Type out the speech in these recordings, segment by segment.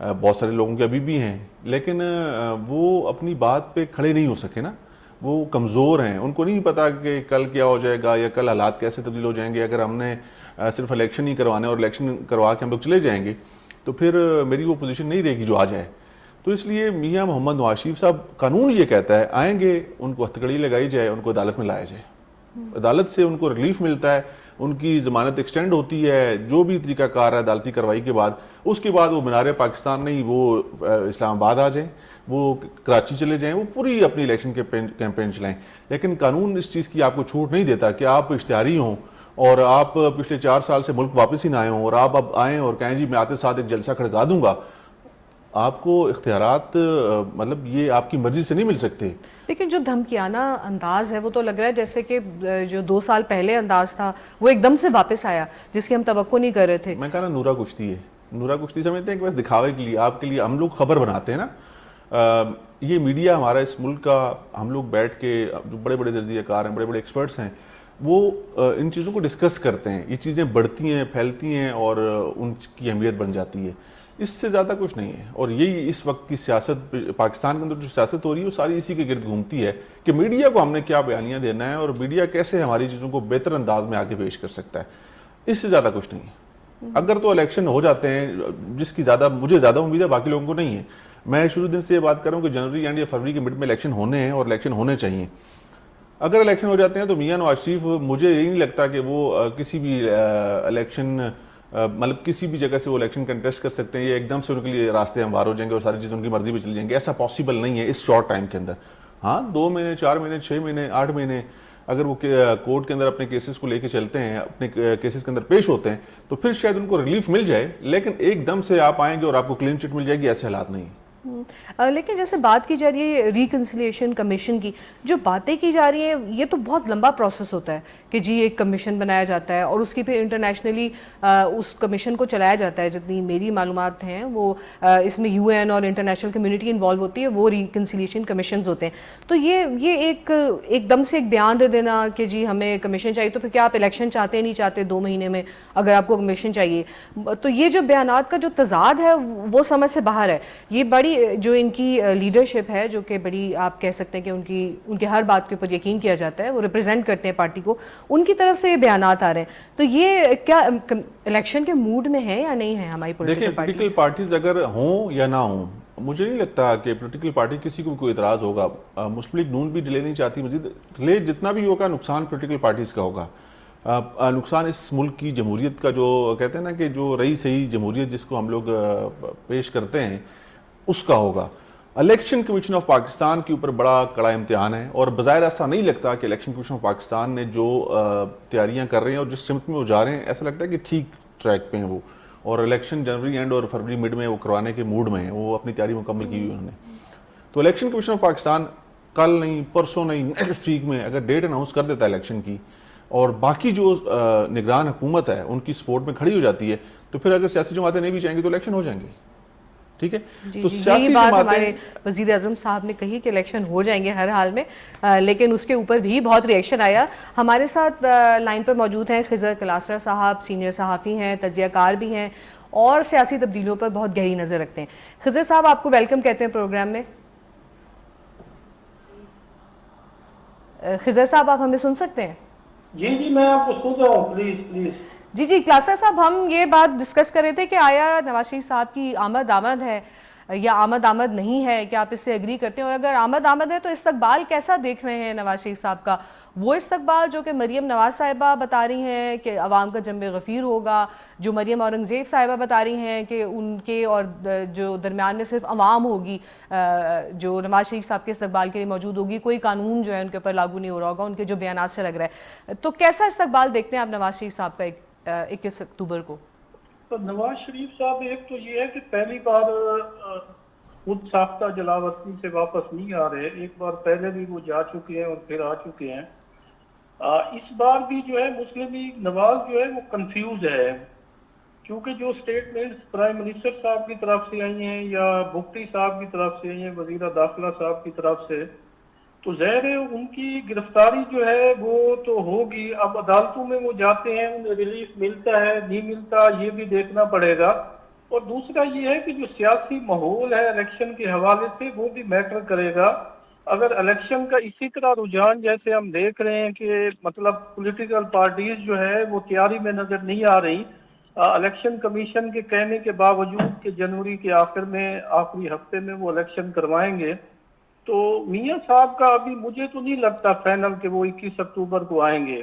بہت سارے لوگوں کے ابھی بھی ہیں، لیکن وہ اپنی بات پہ کھڑے نہیں ہو سکے نا، وہ کمزور ہیں، ان کو نہیں پتا کہ کل کیا ہو جائے گا یا کل حالات کیسے تبدیل ہو جائیں گے. اگر ہم نے صرف الیکشن ہی کروانے اور الیکشن کروا کے ہم لوگ چلے جائیں گے تو پھر میری وہ پوزیشن نہیں رہے گی جو آج ہے. تو اس لیے میاں محمد نواز شریف صاحب، قانون یہ کہتا ہے آئیں گے ان کو ہتھکڑی لگائی جائے، ان کو عدالت میں لایا جائے، عدالت سے ان کو ریلیف ملتا ہے، ان کی ضمانت ایکسٹینڈ ہوتی ہے، جو بھی طریقہ کار ہے عدالتی کارروائی کے بعد، اس کے بعد وہ مینار پاکستان نہیں، وہ اسلام آباد آ جائیں، وہ کراچی چلے جائیں، وہ پوری اپنی الیکشن کیمپین چلائیں. لیکن قانون اس چیز کی آپ کو چھوٹ نہیں دیتا کہ آپ اشتہاری ہوں اور آپ پچھلے 4 سال سے ملک واپس ہی نہ آئے ہوں اور آپ اب آئیں اور کہیں جی میں آتے ساتھ ایک جلسہ کھڑکا دوں گا. آپ کو اختیارات مطلب یہ آپ کی مرضی سے نہیں مل سکتے. لیکن جو دھمکیانہ انداز ہے وہ تو لگ رہا ہے جیسے کہ جو 2 سال پہلے انداز تھا وہ ایک دم سے واپس آیا، جس کی ہم توقع نہیں کر رہے تھے. میں کہا نا نورا کشتی ہے، نورا کشتی سمجھتے ہیں کہ بس دکھاوے کے لیے، آپ کے لیے ہم لوگ خبر بناتے ہیں نا. یہ میڈیا ہمارا اس ملک کا، ہم لوگ بیٹھ کے جو بڑے بڑے تجزیہ کار ہیں، بڑے بڑے ایکسپرٹس ہیں، وہ ان چیزوں کو ڈسکس کرتے ہیں، یہ چیزیں بڑھتی ہیں، پھیلتی ہیں اور ان کی اہمیت بن جاتی ہے. اس سے زیادہ کچھ نہیں ہے. اور یہی اس وقت کی سیاست، پاکستان کے اندر جو سیاست ہو رہی ہے وہ ساری اسی کے گرد گھومتی ہے کہ میڈیا کو ہم نے کیا بیانیہ دینا ہے اور میڈیا کیسے ہماری چیزوں کو بہتر انداز میں آگے پیش کر سکتا ہے. اس سے زیادہ کچھ نہیں ہے. اگر تو الیکشن ہو جاتے ہیں، جس کی مجھے زیادہ امید ہے، باقی لوگوں کو نہیں ہے. میں شروع دن سے یہ بات کر رہا ہوں کہ جنوری اینڈ یا فروری کے مڈ میں الیکشن ہونے ہیں اور الیکشن ہونے چاہیے. اگر الیکشن ہو جاتے ہیں تو میاں نواز شریف، مجھے یہ نہیں لگتا کہ وہ کسی بھی الیکشن مطلب کسی بھی جگہ سے وہ الیکشن کنٹیسٹ کر سکتے ہیں. یہ ایک دم سے ان کے لیے راستے ہموار ہو جائیں گے اور ساری چیزیں ان کی مرضی پہ چلی جائیں گے. ایسا پاسبل نہیں ہے اس شارٹ ٹائم کے اندر. ہاں 2 مہینے، 4 مہینے، 6 مہینے، 8 مہینے اگر وہ کورٹ کے اندر اپنے کیسز کو لے کے چلتے ہیں، اپنے کیسز کے اندر پیش ہوتے ہیں تو پھر شاید ان کو ریلیف مل جائے. لیکن ایک دم سے آپ آئیں گے اور آپ کو کلین چٹ مل جائے گی، ایسے حالات نہیں ہیں. لیکن جیسے بات کی جا رہی ہے ریکنسیلیشن کمیشن کی، جو باتیں کی جا رہی ہیں یہ تو بہت لمبا پروسیس ہوتا ہے کہ جی ایک کمیشن بنایا جاتا ہے اور اس کی پھر انٹرنیشنلی اس کمیشن کو چلایا جاتا ہے. جتنی میری معلومات ہیں وہ اس میں یو این اور انٹرنیشنل کمیونٹی انوالو ہوتی ہے، وہ ریکنسیلیشن کمیشنز ہوتے ہیں. تو یہ ایک دم سے ایک بیان دے دینا کہ جی ہمیں کمیشن چاہیے، تو پھر کیا آپ الیکشن چاہتے ہیں نہیں چاہتے 2 مہینے میں اگر آپ کو کمیشن چاہیے؟ تو یہ جو بیانات کا جو تضاد ہے وہ سمجھ سے باہر ہے. یہ بڑی جو ان کی لیڈرشپ ہے، جو کہ بڑی آپ کہہ سکتے ہیں کہ ان کے ہر بات کے اوپر یقین کیا جاتا ہے، وہ ریپرزینٹ کرتے ہیں پارٹی کو، ان کی طرف سے یہ بیانات آ رہے ہیں. تو یہ کیا الیکشن کے موڈ میں ہے یا نہیں ہے ہماری پولیٹیکل پارٹیز؟ پولیٹیکل پارٹیز اگر ہوں یا نہ ہوں، مجھے نہیں لگتا کہ پولیٹیکل پارٹی کسی کو بھی کوئی اعتراض ہوگا. مسلم لیگ نون بھی ڈیلے نہیں چاہتی، مزید ڈیلے جتنا بھی ہوگا نقصان پولیٹیکل پارٹیز کا ہوگا. نقصان اس ملک کی جمہوریت کا، جو کہتے ہیں نا کہ جو رہی صحیح جمہوریت جس کو ہم لوگ پیش کرتے ہیں، اس کا ہوگا. الیکشن کمیشن آف پاکستان کے اوپر بڑا کڑا امتحان ہے اور بظاہر ایسا نہیں لگتا کہ الیکشن کمیشن آف پاکستان نے جو تیاریاں کر رہے ہیں اور جس سمت میں وہ جا رہے ہیں، ایسا لگتا ہے کہ ٹھیک ٹریک پہ ہیں وہ، اور الیکشن جنوری اینڈ اور فروری مڈ میں وہ کروانے کے موڈ میں ہیں. وہ اپنی تیاری مکمل کی ہوئی انہوں نے. تو الیکشن کمیشن آف پاکستان کل نہیں، پرسوں نہیں، نیکسٹ ویک میں اگر ڈیٹ اناؤنس کر دیتا ہے الیکشن کی اور باقی جو نگران حکومت ہے ان کی سپورٹ میں کھڑی ہو جاتی ہے، تو پھر اگر سیاسی جماعتیں نہیں بھی چاہیں گی تو الیکشن ہو جائیں گے. ٹھیک ہے، تو یہی بات ہمارے وزیر اعظم صاحب نے کہی کہ الیکشن ہو جائیں گے ہر حال میں، لیکن اس کے اوپر بھی بہت ری ایکشن آیا. ہمارے ساتھ لائن پر موجود ہیں خضر کلاسرا صاحب، سینئر صحافی ہیں، تجزیہ کار بھی ہیں اور سیاسی تبدیلیوں پر بہت گہری نظر رکھتے ہیں. خضر صاحب آپ کو ویلکم کہتے ہیں پروگرام میں. خضر صاحب آپ ہمیں سن سکتے ہیں؟ جی میں آپ کو سن رہا ہوں، پلیز. جی کلاسرا صاحب، ہم یہ بات ڈسکس کر رہے تھے کہ آیا نواز شریف صاحب کی آمد ہے یا آمد نہیں ہے، کہ آپ اس سے ایگری کرتے ہیں؟ اور اگر آمد ہے تو استقبال کیسا دیکھ رہے ہیں نواز شریف صاحب کا؟ وہ استقبال جو کہ مریم نواز صاحبہ بتا رہی ہیں کہ عوام کا جنب غفیر ہوگا، جو مریم اورنگزیب صاحبہ بتا رہی ہیں کہ ان کے اور جو درمیان میں صرف عوام ہوگی جو نواز شریف صاحب کے استقبال کے لیے موجود ہوگی، کوئی قانون جو ہے ان کے اوپر لاگو نہیں ہو رہا ہوگا، ان کے جو بیانات سے لگ رہا ہے. تو کیسا استقبال دیکھتے ہیں آپ نواز شریف صاحب کا 21 اکتوبر کو؟ تو نواز شریف صاحب ایک تو یہ ہے کہ پہلی بار خود ساختہ جلاوطنی سے واپس نہیں آ رہے. ایک بار پہلے بھی وہ جا چکے ہیں اور پھر آ چکے ہیں. اس بار بھی جو ہے مسلم لیگ نواز جو ہے وہ کنفیوز ہے، کیونکہ جو سٹیٹمنٹس پرائم منسٹر صاحب کی طرف سے آئی ہیں یا بگٹی صاحب کی طرف سے آئی ہیں، وزیر داخلہ صاحب کی طرف سے، تو ظاہر ہے ان کی گرفتاری جو ہے وہ تو ہوگی. اب عدالتوں میں وہ جاتے ہیں، انہیں ریلیف ملتا ہے نہیں ملتا یہ بھی دیکھنا پڑے گا. اور دوسرا یہ ہے کہ جو سیاسی ماحول ہے الیکشن کے حوالے سے وہ بھی میٹر کرے گا. اگر الیکشن کا اسی طرح رجحان جیسے ہم دیکھ رہے ہیں کہ مطلب پولیٹیکل پارٹیز جو ہے وہ تیاری میں نظر نہیں آ رہی, الیکشن کمیشن کے کہنے کے باوجود کہ جنوری کے آخر میں آخری ہفتے میں وہ الیکشن کروائیں گے, تو میاں صاحب کا ابھی مجھے تو نہیں لگتا فائنل کہ وہ 21 اکتوبر کو آئیں گے.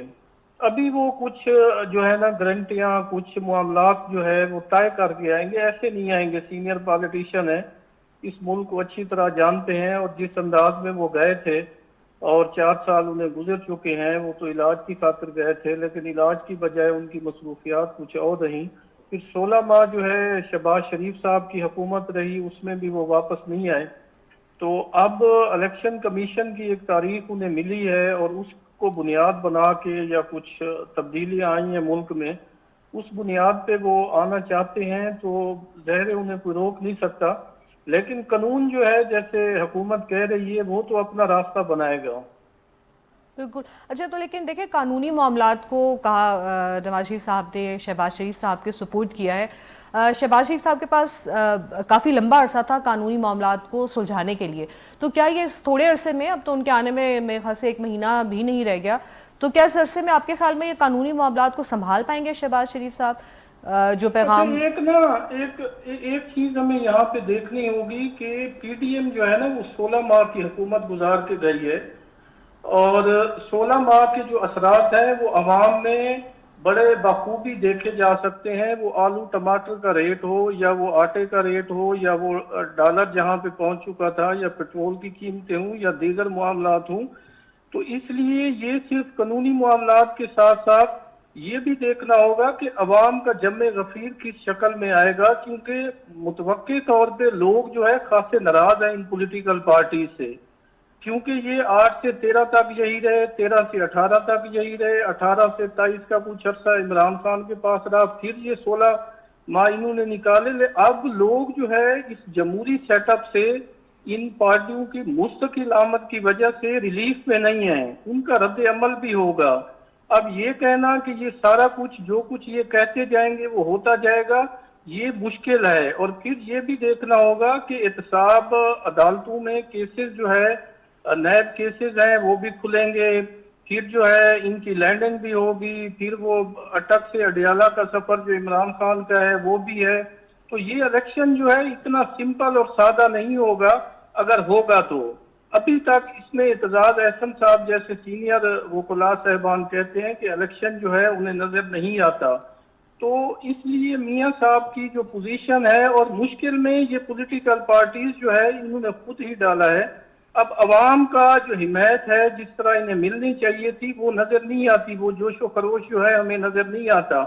ابھی وہ کچھ جو ہے نا گارنٹیاں, کچھ معاملات جو ہے وہ طے کر کے آئیں گے, ایسے نہیں آئیں گے. سینئر پالیٹیشین ہیں, اس ملک کو اچھی طرح جانتے ہیں, اور جس انداز میں وہ گئے تھے اور 4 سال انہیں گزر چکے ہیں, وہ تو علاج کی خاطر گئے تھے لیکن علاج کی بجائے ان کی مصروفیات کچھ اور رہیں. پھر 16 ماہ جو ہے شہباز شریف صاحب کی حکومت رہی, اس میں بھی وہ واپس نہیں آئے. تو اب الیکشن کمیشن کی ایک تاریخ انہیں ملی ہے اور اس کو بنیاد بنا کے یا کچھ تبدیلیاں آئی ہیں ملک میں, اس بنیاد پہ وہ آنا چاہتے ہیں, تو ظاہر انہیں کوئی روک نہیں سکتا. لیکن قانون جو ہے جیسے حکومت کہہ رہی ہے وہ تو اپنا راستہ بنائے گا. بالکل. اچھا, تو لیکن دیکھیں قانونی معاملات کو کہا نواز شریف صاحب نے شہباز شریف صاحب کے سپورٹ کیا ہے. شہباز شریف صاحب کے پاس کافی لمبا عرصہ تھا قانونی معاملات کو سلجھانے کے لیے, تو کیا یہ تھوڑے عرصے میں, اب تو ان کے آنے میں میرے خیال سے 1 مہینہ بھی نہیں رہ گیا, تو کیا اس عرصے میں آپ کے خیال میں یہ قانونی معاملات کو سنبھال پائیں گے شہباز شریف صاحب؟ جو پیغام ایک چیز ہمیں یہاں پہ دیکھنی ہوگی کہ پی ڈی ایم جو ہے نا وہ 16 ماہ کی حکومت گزار کے گئی ہے, اور 16 ماہ کے جو اثرات ہیں وہ عوام میں بڑے بخوبی دیکھے جا سکتے ہیں. وہ آلو ٹماٹر کا ریٹ ہو, یا وہ آٹے کا ریٹ ہو, یا وہ ڈالر جہاں پہ پہنچ چکا تھا, یا پیٹرول کی قیمتیں ہوں, یا دیگر معاملات ہوں. تو اس لیے یہ صرف قانونی معاملات کے ساتھ ساتھ یہ بھی دیکھنا ہوگا کہ عوام کا جمع غفیر کس شکل میں آئے گا, کیونکہ متوقع طور پہ لوگ جو ہے خاصے ناراض ہیں ان پولیٹیکل پارٹیز سے, کیونکہ یہ 8 سے 13 تک یہی رہے, 13 سے 18 تک یہی رہے, 18 سے 23 کا کچھ عرصہ عمران خان کے پاس رہا, پھر یہ 16 ماہ انہوں نے نکالے. اب لوگ جو ہے اس جمہوری سیٹ اپ سے ان پارٹیوں کی مستقل آمد کی وجہ سے ریلیف میں نہیں ہیں, ان کا رد عمل بھی ہوگا. اب یہ کہنا کہ یہ سارا کچھ جو کچھ یہ کہتے جائیں گے وہ ہوتا جائے گا, یہ مشکل ہے. اور پھر یہ بھی دیکھنا ہوگا کہ احتساب عدالتوں میں کیسز جو ہے نیب کیسز ہیں وہ بھی کھلیں گے, پھر جو ہے ان کی لینڈنگ بھی ہوگی, پھر وہ اٹک سے اڈیالہ کا سفر جو عمران خان کا ہے وہ بھی ہے. تو یہ الیکشن جو ہے اتنا سمپل اور سادہ نہیں ہوگا, اگر ہوگا تو. ابھی تک اس میں اعتزاز احسن صاحب جیسے سینئر وکلاء صاحبان کہتے ہیں کہ الیکشن جو ہے انہیں نظر نہیں آتا. تو اس لیے میاں صاحب کی جو پوزیشن ہے, اور مشکل میں یہ پولیٹیکل پارٹیز جو ہے انہوں نے خود ہی ڈالا ہے. اب عوام کا جو حمایت ہے جس طرح انہیں ملنی چاہیے تھی وہ نظر نہیں آتی, وہ جوش و خروش جو ہے ہمیں نظر نہیں آتا.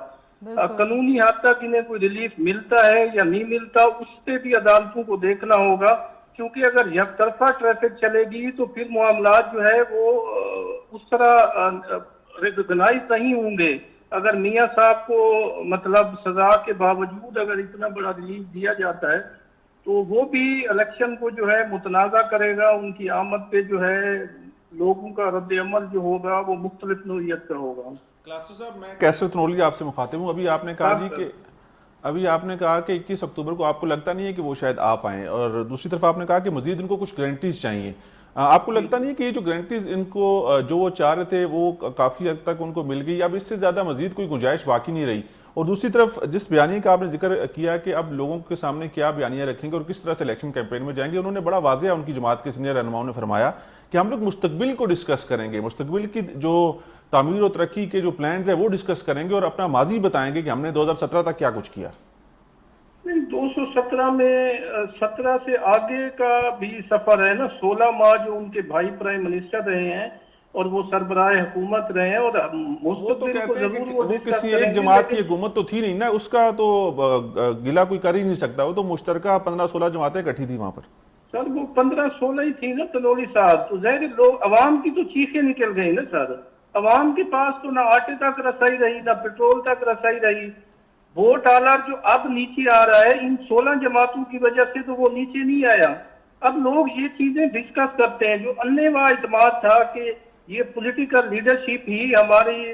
قانونی حد تک انہیں کوئی ریلیف ملتا ہے یا نہیں ملتا, اس پہ بھی عدالتوں کو دیکھنا ہوگا, کیونکہ اگر یک طرفہ ٹریفک چلے گی تو پھر معاملات جو ہے وہ اس طرح ریکگنائز نہیں ہوں گے. اگر میاں صاحب کو مطلب سزا کے باوجود اگر اتنا بڑا ریلیف دیا جاتا ہے تو وہ بھی الیکشن کو جو ہے متنازع کرے گا, ان کی آمد پہ جو ہے لوگوں کا رد عمل جو ہوگا وہ مختلف نوعیت کا ہوگا. کلاسٹر صاحب, میں کیسر تنولی آپ سے مخاطب ہوں. ابھی آپ نے کہا کہ 21 اکتوبر کو آپ کو لگتا نہیں ہے کہ وہ شاید آ پائیں, اور دوسری طرف آپ نے کہا کہ مزید ان کو کچھ گارنٹیز چاہیے. آپ کو لگتا نہیں ہے کہ یہ جو گارنٹیز ان کو جو وہ چاہ رہے تھے وہ کافی حد تک ان کو مل گئی, اب اس سے زیادہ مزید کوئی گنجائش باقی نہیں رہی؟ اور دوسری طرف جس بیانیے کا آپ نے ذکر کیا کہ اب لوگوں کے سامنے کیا بیانیاں رکھیں گے اور کس طرح سے الیکشن کیمپین میں جائیں گے, انہوں نے بڑا واضح ان کی جماعت کے سینئر رہنماؤں نے فرمایا کہ ہم لوگ مستقبل کو ڈسکس کریں گے, مستقبل کی جو تعمیر و ترقی کے جو پلانز ہیں وہ ڈسکس کریں گے, اور اپنا ماضی بتائیں گے کہ ہم نے 2017 تک کیا کچھ کیا. 217 میں 17 سے آگے کا بھی سفر ہے نا. 16 ماہ جو ان کے بھائی پرائم منسٹر رہے ہیں اور وہ سربراہ حکومت رہے ہیں, اور مستقبل کو ضرور وہ کسی ایک جماعت کی حکومت تو تھی نہیں نا, اس کا تو گلہ کوئی کر ہی نہیں سکتا, وہ تو مشترکہ 15-16 جماعتیں اکٹھی تھی وہاں پر. سر وہ 15-16 ہی تھی نا تنولی صاحب, تو ظاہر لوگ عوام کی تو چیخیں نکل گئی نا سر. عوام کے پاس تو نہ آٹے تک رسائی رہی, نہ پیٹرول تک رسائی رہی. ووٹ ڈالر جو اب نیچے آ رہا ہے ان 16 جماعتوں کی وجہ سے تو وہ نیچے نہیں آیا. اب لوگ یہ چیزیں ڈسکس کرتے ہیں, جو انیوا اعتماد تھا کہ یہ پولیٹیکل لیڈرشپ ہی ہماری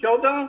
14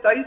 23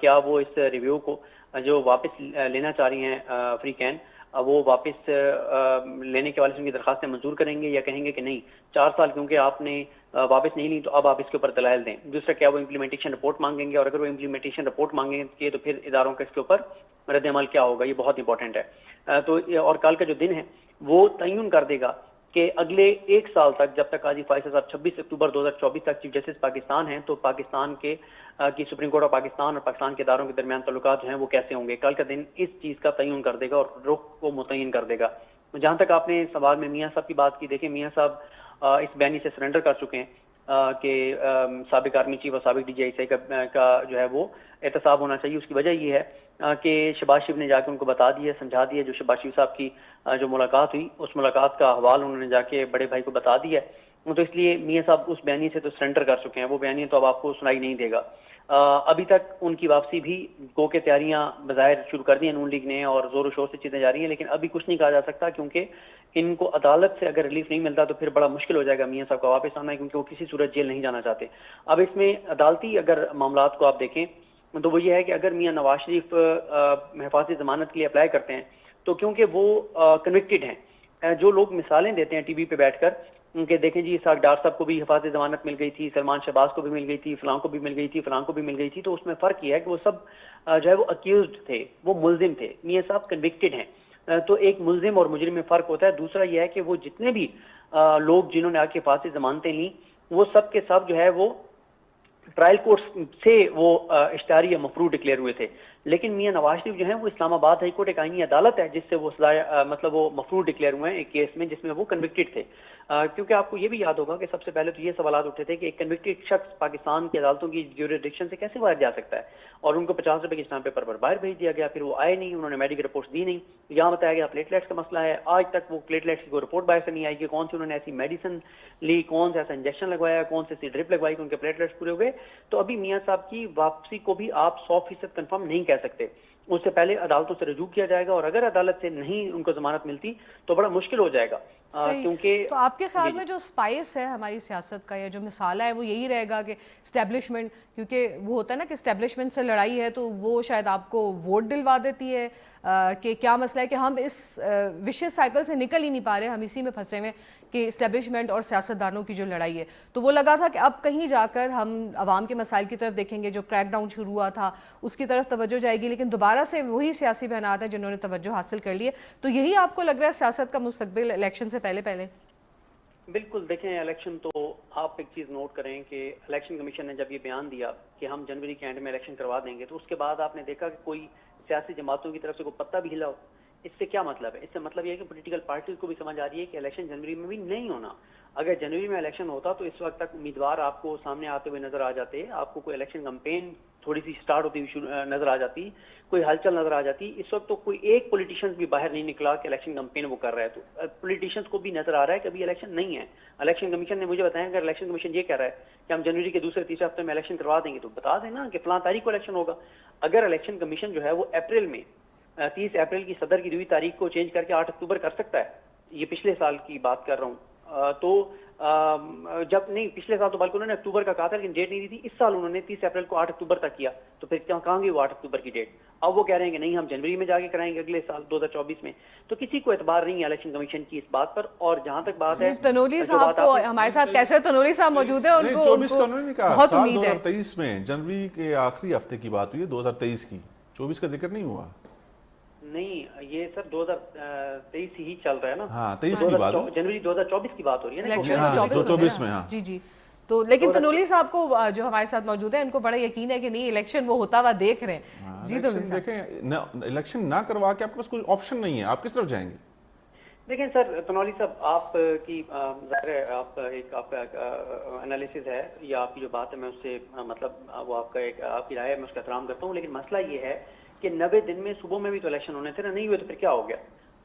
کیا وہ اس ریویو کو جو واپس لینا چاہ رہی ہیں فری کین وہ واپس لینے کے والے سے ان کی درخواستیں منظور کریں گے یا کہیں گے کہ نہیں 4 سال کیونکہ آپ نے واپس نہیں لی تو اب آپ اس کے اوپر دلائل دیں. دوسرا کیا وہ امپلیمنٹیشن رپورٹ مانگیں گے اور اگر وہ امپلیمنٹیشن رپورٹ مانگیں گے تو پھر اداروں کا اس کے اوپر رد عمل کیا ہوگا, یہ بہت امپورٹنٹ ہے. تو اور کل کا جو دن ہے وہ تعین کر دے گا کہ اگلے 1 سال تک جب تک قاضی فائز صاحب 26 اکتوبر 2024 تک چیف جسٹس پاکستان ہیں تو پاکستان کی سپریم کورٹ آف پاکستان اور پاکستان کے اداروں کے درمیان تعلقات جو ہیں وہ کیسے ہوں گے. کل کا دن اس چیز کا تعین کر دے گا اور رخ کو متعین کر دے گا. جہاں تک آپ نے سوال میں میاں صاحب کی بات کی, دیکھیں میاں صاحب اس بیانی سے سرنڈر کر چکے ہیں کہ سابق آرمی چیف اور سابق DGI کا جو ہے وہ احتساب ہونا چاہیے. اس کی وجہ یہ ہے کہ شہباز شریف نے جا کے ان کو بتا دیا, سمجھا دیا. جو شہباز شریف صاحب کی جو ملاقات ہوئی اس ملاقات کا احوال انہوں نے جا کے بڑے بھائی کو بتا دیا, تو اس لیے میاں صاحب اس بیانی سے تو سرنڈر کر چکے ہیں. وہ بیانی تو اب آپ کو سنائی نہیں دے گا. ابھی تک ان کی واپسی بھی گو کے تیاریاں بظاہر شروع کر دی ہیں نون لیگ نے اور زور و شور سے چیزیں جاری ہیں, لیکن ابھی کچھ نہیں کہا جا سکتا کیونکہ ان کو عدالت سے اگر ریلیف نہیں ملتا تو پھر بڑا مشکل ہو جائے گا میاں صاحب کا واپس آنا, کیونکہ وہ کسی صورت جیل نہیں جانا چاہتے. اب اس میں عدالتی اگر معاملات کو آپ دیکھیں تو وہ یہ ہے کہ اگر میاں نواز شریف حفاظتی ضمانت کے لیے اپلائی کرتے ہیں تو کیونکہ وہ کنوکٹڈ ہیں, جو لوگ مثالیں دیتے ہیں ٹی وی پہ بیٹھ کر کہ دیکھیں جی اسحاق ڈار صاحب کو بھی حفاظتی ضمانت مل گئی تھی, سلمان شہباز کو بھی مل گئی تھی, فلاں کو بھی مل گئی تھی, فلاں کو بھی مل گئی تھی, تو اس میں فرق یہ ہے کہ وہ سب جو ہے وہ اکیوزڈ تھے, وہ ملزم تھے. میاں صاحب کنوکٹڈ ہیں. تو ایک ملزم اور مجرم میں فرق ہوتا ہے. دوسرا یہ ہے کہ وہ جتنے بھی لوگ جنہوں نے آ کے حفاظتی ضمانتیں لیں وہ سب کے سب جو ہے وہ ٹرائل کورٹ سے وہ اشتہاری یا مفروض ڈکلیئر ہوئے تھے. لیکن میاں نواز شریف جو ہیں وہ اسلام آباد ہائی کورٹ ایک آئینی عدالت ہے جس سے وہ مطلب وہ مفروض ڈکلیئر ہوئے ہیں ایک کیس میں جس میں وہ کنوکٹڈ تھے. کیونکہ آپ کو یہ بھی یاد ہوگا کہ سب سے پہلے تو یہ سوالات اٹھے تھے کہ ایک کنوکٹڈ شخص پاکستان کی عدالتوں کی جیورسڈکشن سے کیسے باہر جا سکتا ہے, اور ان کو 50 روپے کے اسٹامپ پیپر پر باہر بھیج دیا گیا. پھر وہ آئے نہیں, انہوں نے میڈیکل رپورٹس دی نہیں. یہاں بتایا گیا پلیٹلیٹس کا مسئلہ ہے, آج تک وہ پلیٹلیٹس کی کوئی رپورٹ باہر سے نہیں آئی کہ کون سی انہوں نے ایسی میڈیسن لی, کون سا ایسا انجیکشن لگوایا, کون سی ڈرپ لگوائی کہ ان کے پلیٹلیٹس پورے ہوئے. تو ابھی میاں صاحب کی واپسی کو بھی آپ 100% کنفرم نہیں کہہ سکتے. اس سے پہلے عدالتوں سے رجوع کیا جائے گا, اور اگر عدالت سے نہیں ان کو ضمانت ملتی تو بڑا مشکل ہو جائے گا. کیونکہ تو آپ کے خیال میں جو اسپائس ہے ہماری سیاست کا یا جو مسالہ ہے وہ یہی رہے گا کہ اسٹیبلشمنٹ, کیونکہ وہ ہوتا ہے نا کہ اسٹیبلشمنٹ سے لڑائی ہے تو وہ شاید آپ کو ووٹ دلوا دیتی ہے, کہ کیا مسئلہ ہے کہ ہم اس وشیس سائیکل سے نکل ہی نہیں پا رہے, ہم اسی میں پھنسے ہوئے کہ اسٹیبلشمنٹ اور سیاستدانوں کی جو لڑائی ہے. تو وہ لگا تھا کہ اب کہیں جا کر ہم عوام کے مسائل کی طرف دیکھیں گے, جو کریک ڈاؤن شروع ہوا تھا اس کی طرف توجہ جائے گی, لیکن دوبارہ سے وہی سیاسی بہنات ہیں جنہوں نے توجہ حاصل کر لی ہے. تو یہی آپ کو لگ رہا ہے سیاست کا مستقبل الیکشن سے پہلے پہلے؟ بالکل. دیکھیں الیکشن تو آپ ایک چیز نوٹ کریں کہ الیکشن کمیشن نے جب یہ بیان دیا کہ ہم جنوری کے اینڈ میں الیکشن کروا دیں گے, تو اس کے بعد آپ نے دیکھا کہ کوئی سیاسی جماعتوں کی طرف سے کوئی پتہ بھی ہلا ہو. اس سے کیا مطلب ہے؟ اس سے مطلب یہ ہے کہ پولیٹیکل پارٹیز کو بھی سمجھ آ رہی ہے کہ الیکشن جنوری میں بھی نہیں ہونا. اگر جنوری میں الیکشن ہوتا تو اس وقت تک امیدوار آپ کو سامنے آتے ہوئے نظر آ جاتے, آپ کو کوئی الیکشن کمپین تھوڑی سی سٹارٹ ہوتی ہوئی نظر آ جاتی, کوئی ہلچل نظر آ جاتی. اس وقت تو کوئی ایک پولیٹیشینز بھی باہر نہیں نکلا کہ الیکشن کمپین وہ کر رہا ہے. تو پولیٹیشینز کو بھی نظر آ رہا ہے کہ ابھی الیکشن نہیں ہے. الیکشن کمیشن نے مجھے بتایا کہ الیکشن کمیشن یہ کہہ رہا ہے کہ ہم جنوری کے دوسرے تیسرے ہفتے میں الیکشن کروا دیں گے, تو بتا دیں نا کہ فلاں تاریخ کو الیکشن ہوگا. اگر الیکشن کمیشن جو ہے وہ اپریل میں 30 اپریل کی صدر کی 2 تاریخ کو چینج کر کے 8 اکتوبر کر سکتا ہے, یہ پچھلے سال کی بات کر رہا ہوں, تو جب نہیں پچھلے سال تو بلکہ انہوں نے اکتوبر کا کہا تھا لیکن ڈیٹ نہیں دی تھی. اس سال انہوں نے 30 اپریل کو 8 اکتوبر تک کیا, تو پھر کہاں گئی وہ 8 اکتوبر کی ڈیٹ؟ اب وہ کہہ رہے ہیں کہ نہیں ہم جنوری میں جا کے کرائیں گے اگلے سال 2024 میں. تو کسی کو اعتبار نہیں ہے الیکشن کمیشن کی اس بات پر. اور جہاں تک بات ہے تنولی صاحب کو ہمارے ساتھ کیسے تنولی صاحب موجود ہیں, ان کو 24 کا انہوں نے کہا بہت سال امید ہے. 2023 میں جنوری کے آخری ہفتے کی بات ہوئی ہے, 2023 کی, 24 کا ذکر نہیں ہوا. نہیں یہ سر 2023 ہی چل رہا ہے نا. ہاں 23 کی بات, جنوری 2024 کی بات ہو رہی ہے نا. الیکشن 24 میں. ہاں جی جی. تو لیکن تنولی صاحب کو جو ہمارے ساتھ موجود ہیں ان کو بڑا یقین ہے کہ نہیں الیکشن وہ ہوتا ہوا دیکھ رہے ہیں. جی تنولی صاحب دیکھیں الیکشن نہ کروا کے آپ کے پاس کوئی آپشن نہیں ہے, آپ کس طرف جائیں گے؟ دیکھیں سر تنولی صاحب آپ کی ظاہر ہے آپ ایک آپ کا انالیسز ہے یا آپ کی جو بات ہے میں اس سے مطلب وہ آپ کا ایک آپ کی رائے ہے, میں اس کا احترام کرتا ہوں. لیکن مسئلہ یہ ہے کہ 90 دن میں صبح میں بھی تو الیکشن ہونے تھے نا, نہیں ہوئے تو پھر کیا ہو گیا؟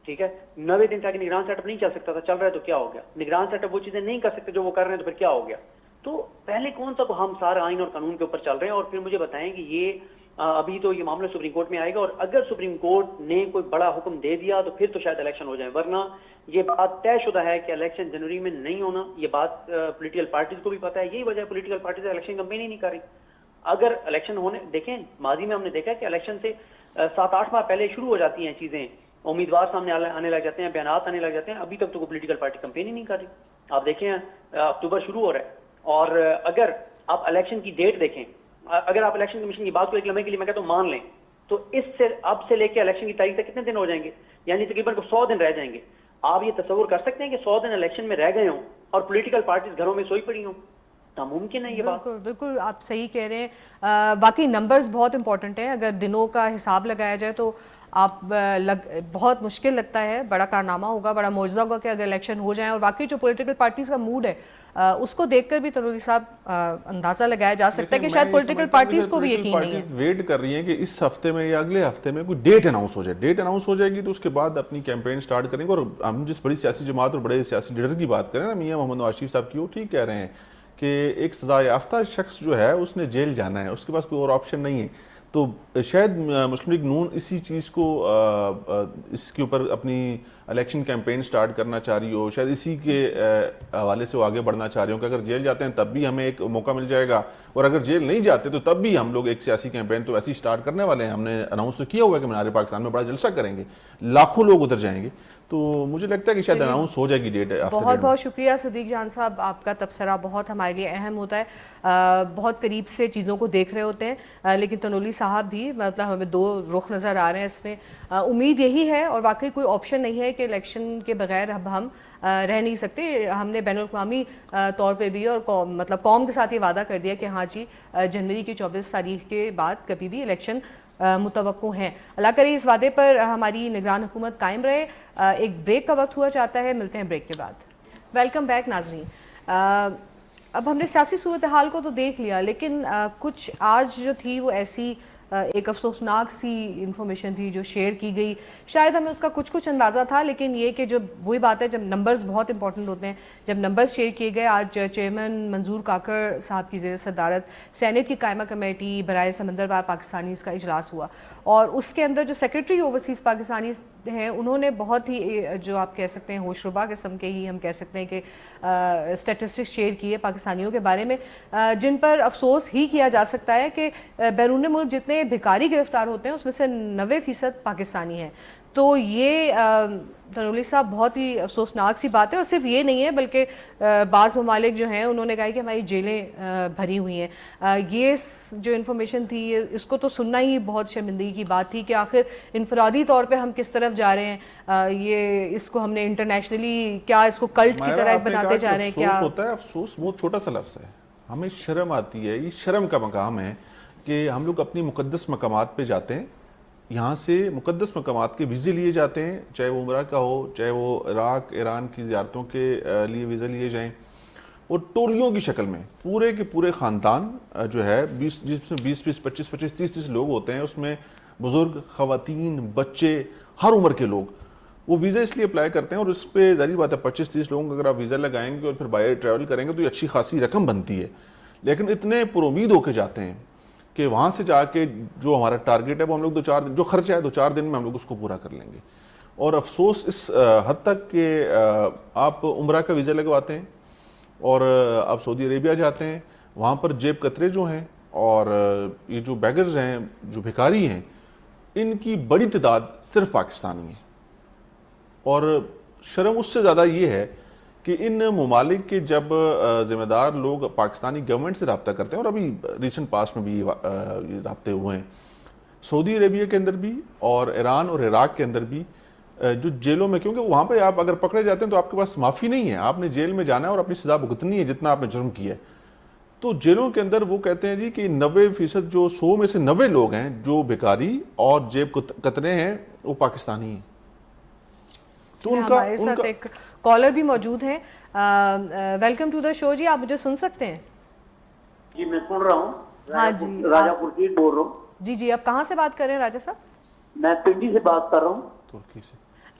ٹھیک ہے 90 دن تک نگران سیٹ اپ نہیں چل سکتا تھا, چل رہا ہے تو کیا ہو گیا؟ نگران سیٹ اپ وہ چیزیں نہیں کر سکتے جو وہ کر رہے ہیں, تو پھر کیا ہو گیا؟ تو پہلے کون سا ہم سارا آئین اور قانون کے اوپر چل رہے ہیں, اور پھر مجھے بتائیں کہ یہ ابھی تو یہ معاملہ سپریم کورٹ میں آئے گا, اور اگر سپریم کورٹ نے کوئی بڑا حکم دے دیا تو پھر تو شاید الیکشن ہو جائے, ورنہ یہ بات طے شدہ ہے کہ الیکشن جنوری میں نہیں ہونا. یہ بات پولیٹیکل پارٹیز کو بھی پتا ہے, یہی وجہ ہے پولیٹیکل پارٹیز الیکشن کمپین ہی نہیں کر رہی. اگر الیکشن ہونے دیکھیں ماضی میں ہم نے دیکھا کہ الیکشن سے 7-8 ماہ پہلے شروع ہو جاتی ہیں چیزیں, امیدوار سامنے آنے لگ جاتے ہیں, بیانات آنے لگ جاتے ہیں, ابھی تک تو کوئی پولیٹیکل پارٹی کمپین ہی نہیں کر رہی. آپ دیکھیں اکتوبر شروع ہو رہا ہے, اور اگر آپ الیکشن کی ڈیٹ دیکھیں, اگر آپ الیکشن کمیشن کی بات کو ایک لمحے کے لیے میں کہتا ہوں مان لیں, تو اس سے اب سے لے کے الیکشن کی تاریخ تک کتنے دن ہو جائیں گے؟ یعنی تقریباً 100 دن رہ جائیں گے. آپ یہ تصور کر سکتے ہیں کہ 100 دن الیکشن میں رہ گئے ہوں اور پولیٹیکل پارٹیز گھروں میں سوئی پڑی ہوں؟ ناممکن ہے یہ بات. بالکل بالکل آپ صحیح کہہ رہے ہیں. باقی نمبرز بہت امپورٹنٹ ہیں. اگر دنوں کا حساب لگایا جائے تو آپ بہت مشکل لگتا ہے, بڑا کارنامہ ہوگا, بڑا معجزہ ہوگا کہ اگر الیکشن ہو جائیں. اور واقعی جو پولیٹیکل پارٹیز کا موڈ ہے اس کو دیکھ کر بھی تنوری صاحب اندازہ لگایا جا سکتا ہے کہ شاید پولیٹیکل پارٹیز کو بھی یقین نہیں ہے. ویٹ کر رہی ہیں کہ اس ہفتے میں یا اگلے ہفتے میں کوئی ڈیٹ اناؤنس ہو جائے. ڈیٹ اناؤنس ہو جائے گی تو اس کے بعد اپنی کیمپین سٹارٹ کریں گے. اور ہم جس بڑی سیاسی جماعت اور بڑے سیاسی لیڈر کی بات کریں نا, میاں محمد نواز شریف صاحب کی, وہ ٹھیک کہہ رہے ہیں کہ ایک سزا یافتہ شخص جو ہے اس نے جیل جانا ہے, اس کے پاس کوئی اور آپشن نہیں ہے. تو شاید مسلم لیگ نون اسی چیز کو اس کے اوپر اپنی الیکشن کیمپین سٹارٹ کرنا چاہ رہی ہو, شاید اسی کے حوالے سے وہ آگے بڑھنا چاہ رہی ہوں کہ اگر جیل جاتے ہیں تب بھی ہمیں ایک موقع مل جائے گا, اور اگر جیل نہیں جاتے تو تب بھی ہم لوگ ایک سیاسی کیمپین تو ایسی سٹارٹ کرنے والے ہیں. ہم نے اناؤنس تو کیا ہوا ہے کہ مینار پاکستان میں بڑا جلسہ کریں گے, لاکھوں لوگ ادھر جائیں گے. تو مجھے لگتا ہے کہ شاید اناؤنس ہو جائے گی ڈیٹ. بہت بہت شکریہ صدیق جان صاحب, آپ کا تبصرہ بہت ہمارے لیے اہم ہوتا ہے. بہت قریب سے چیزوں کو دیکھ رہے ہوتے ہیں, لیکن تنولی صاحب بھی مطلب ہمیں دو رخ نظر آ رہے ہیں اس میں. امید یہی ہے, اور واقعی کوئی آپشن نہیں ہے کہ الیکشن کے بغیر اب ہم رہ نہیں سکتے. ہم نے بین الاقوامی طور پہ بھی اور مطلب قوم کے ساتھ یہ وعدہ کر دیا کہ ہاں جی جنوری کی 24 تاریخ کے بعد کبھی بھی الیکشن متوقع ہیں. اللہ کرے اس وعدے پر ہماری نگران حکومت قائم رہے. ایک بریک کا وقت ہوا چاہتا ہے, ملتے ہیں بریک کے بعد. ویلکم بیک ناظرین. اب ہم نے سیاسی صورتحال کو تو دیکھ لیا, لیکن کچھ آج جو تھی وہ ایسی ایک افسوسناک سی انفارمیشن تھی جو شیئر کی گئی. شاید ہمیں اس کا کچھ اندازہ تھا, لیکن یہ کہ جب وہی بات ہے جب نمبرز بہت امپورٹنٹ ہوتے ہیں, جب نمبرز شیئر کیے گئے. آج چیئرمین منظور کاکڑ صاحب کی زیر صدارت سینیٹ کی قائمہ کمیٹی برائے سمندر پار پاکستانیز کا اجلاس ہوا, اور اس کے اندر جو سیکرٹری اوورسیز پاکستانی ہیں انہوں نے بہت ہی جو آپ کہہ سکتے ہیں ہوش ربا قسم کے ہی ہم کہہ سکتے ہیں کہ اسٹیٹسٹکس شیئر کیے پاکستانیوں کے بارے میں, جن پر افسوس ہی کیا جا سکتا ہے کہ بیرون ملک جتنے بھکاری گرفتار ہوتے ہیں اس میں سے 90% پاکستانی ہیں. تو یہ تنولی صاحب بہت ہی افسوسناک سی بات ہے. اور صرف یہ نہیں ہے بلکہ بعض ممالک جو ہیں انہوں نے کہا کہ ہماری جیلیں بھری ہوئی ہیں. یہ جو انفارمیشن تھی اس کو تو سننا ہی بہت شرمندگی کی بات تھی کہ آخر انفرادی طور پہ ہم کس طرف جا رہے ہیں. یہ اس کو ہم نے انٹرنیشنلی کیا اس کو کلٹ کی طرح بناتے جا رہے ہیں. کیا افسوس ہوتا ہے, افسوس بہت چھوٹا سا لفظ ہے, ہمیں شرم آتی ہے. یہ شرم کا مقام ہے کہ ہم لوگ اپنی مقدس مقامات پہ جاتے ہیں, یہاں سے مقدس مقامات کے ویزے لیے جاتے ہیں, چاہے وہ عمرہ کا ہو, چاہے وہ عراق ایران کی زیارتوں کے لیے ویزے لیے جائیں, اور ٹولیوں کی شکل میں پورے کے پورے خاندان جو ہے جس میں 20-20, 25-25, 30-30 لوگ ہوتے ہیں, اس میں بزرگ, خواتین, بچے, ہر عمر کے لوگ وہ ویزا اس لیے اپلائی کرتے ہیں. اور اس پہ ظاہری بات ہے 25-30 لوگوں کا اگر آپ ویزا لگائیں گے اور پھر بائی ٹریول کریں گے تو یہ اچھی خاصی رقم بنتی ہے. لیکن اتنے پر امید ہو کے جاتے ہیں کہ وہاں سے جا کے جو ہمارا ٹارگیٹ ہے وہ ہم لوگ 2-4 دن جو خرچہ ہے 2-4 دن میں ہم لوگ اس کو پورا کر لیں گے. اور افسوس اس حد تک کہ آپ عمرہ کا ویزا لگواتے ہیں اور آپ سعودی عربیہ جاتے ہیں, وہاں پر جیب کترے جو ہیں اور یہ جو بیگرز ہیں, جو بھکاری ہیں, ان کی بڑی تعداد صرف پاکستانی ہیں. اور شرم اس سے زیادہ یہ ہے کہ ان ممالک کے جب ذمہ دار لوگ پاکستانی گورنمنٹ سے رابطہ کرتے ہیں, اور ابھی ریسنٹ پاسٹ میں بھی یہ رابطے ہوئے ہیں سعودی عربیہ کے اندر بھی اور ایران اور عراق کے اندر بھی, جو جیلوں میں, کیونکہ وہاں پہ آپ اگر پکڑے جاتے ہیں تو آپ کے پاس معافی نہیں ہے, آپ نے جیل میں جانا ہے اور اپنی سزا بھگتنی ہے جتنا آپ نے جرم کیا ہے. تو جیلوں کے اندر وہ کہتے ہیں جی کہ 90% جو 100 میں سے 90 لوگ ہیں جو بھکاری اور جیب کترے ہیں وہ پاکستانی ہیں. تو ہمارے ساتھ ایک کالر بھی موجود ہیں. ویلکم ٹو دا شو جی, آپ مجھے سن سکتے ہیں؟ جی میں سن رہا ہوں. ہاں جی, راجہ پور بول رہا ہوں. جی جی, آپ کہاں سے بات کر رہے ہیں راجہ صاحب؟ میں پنڈی سے بات کر رہا ہوں. ترکی سے.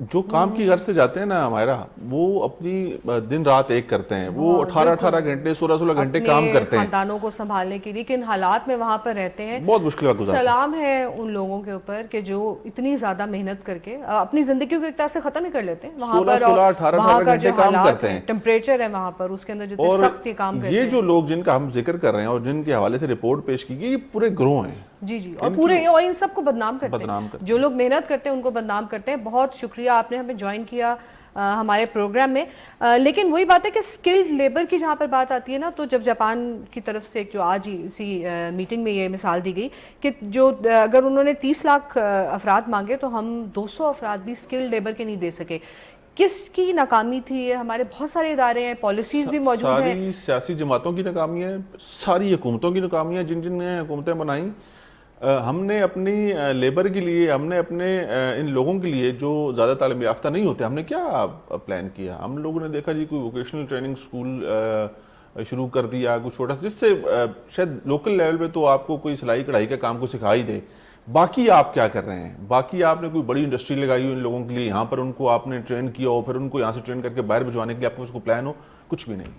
جو کام کی غرض سے جاتے ہیں نا ہمارا، وہ اپنی دن رات ایک کرتے ہیں، وہ 18 گھنٹے 16 گھنٹے کام کرتے ہیں خاندانوں کو سنبھالنے کے لیے، کن حالات میں وہاں پر رہتے ہیں. بہت مشکل وقت گزارتے ہیں. سلام ہے ان لوگوں کے اوپر کہ جو اتنی زیادہ محنت کر کے اپنی زندگیوں کو ایک طرح سے ختم ہی کر لیتے ہیں وہاں پر، 18 کا گھنٹے جو کام حالات کرتے ہیں، ٹیمپریچر ہے وہاں پر، اس کے اندر جتنے اور سخت یہ کام کرتے ہیں. یہ جو لوگ جن کا ہم ذکر کر رہے ہیں اور جن کے حوالے سے رپورٹ پیش کی گئی، یہ پورے گروہ ہیں. جی جی، اور پورے اور ان سب کو بدنام کرتے ہیں، جو لوگ محنت کرتے ہیں ان کو بدنام کرتے ہیں. بہت شکریہ آپ نے ہمیں جوائن کیا ہمارے پروگرام میں. لیکن وہی بات ہے کہ اسکلڈ لیبر کی جہاں پر بات آتی ہے نا، تو جب جاپان کی طرف سے جو آج ہی اسی میٹنگ میں یہ مثال دی گئی کہ جو اگر انہوں نے 30 لاکھ افراد مانگے تو ہم 200 افراد بھی اسکلڈ لیبر کے نہیں دے سکے. کس کی ناکامی تھی یہ؟ ہمارے بہت سارے ادارے ہیں، پالیسیز بھی موجود ہیں. ساری سیاسی جماعتوں کی ناکامی ہے، ساری حکومتوں کی ناکامی ہے، جن نے حکومتیں بنائیں. ہم نے اپنی لیبر کے لیے، ہم نے اپنے ان لوگوں کے لیے جو زیادہ تعلیم یافتہ نہیں ہوتے، ہم نے کیا پلان کیا؟ ہم لوگوں نے دیکھا جی کوئی ووکیشنل ٹریننگ سکول شروع کر دیا، کوئی چھوٹا سا، جس سے شاید لوکل لیول پہ تو آپ کو کوئی سلائی کڑھائی کا کام کو سکھا ہی دے. باقی آپ کیا کر رہے ہیں؟ باقی آپ نے کوئی بڑی انڈسٹری لگائی ہو ان لوگوں کے لیے، یہاں پر ان کو آپ نے ٹرین کیا ہو، پھر ان کو یہاں سے ٹرین کر کے باہر بھجوانے کے لیے آپ کو اس کو پلان ہو؟ کچھ بھی نہیں،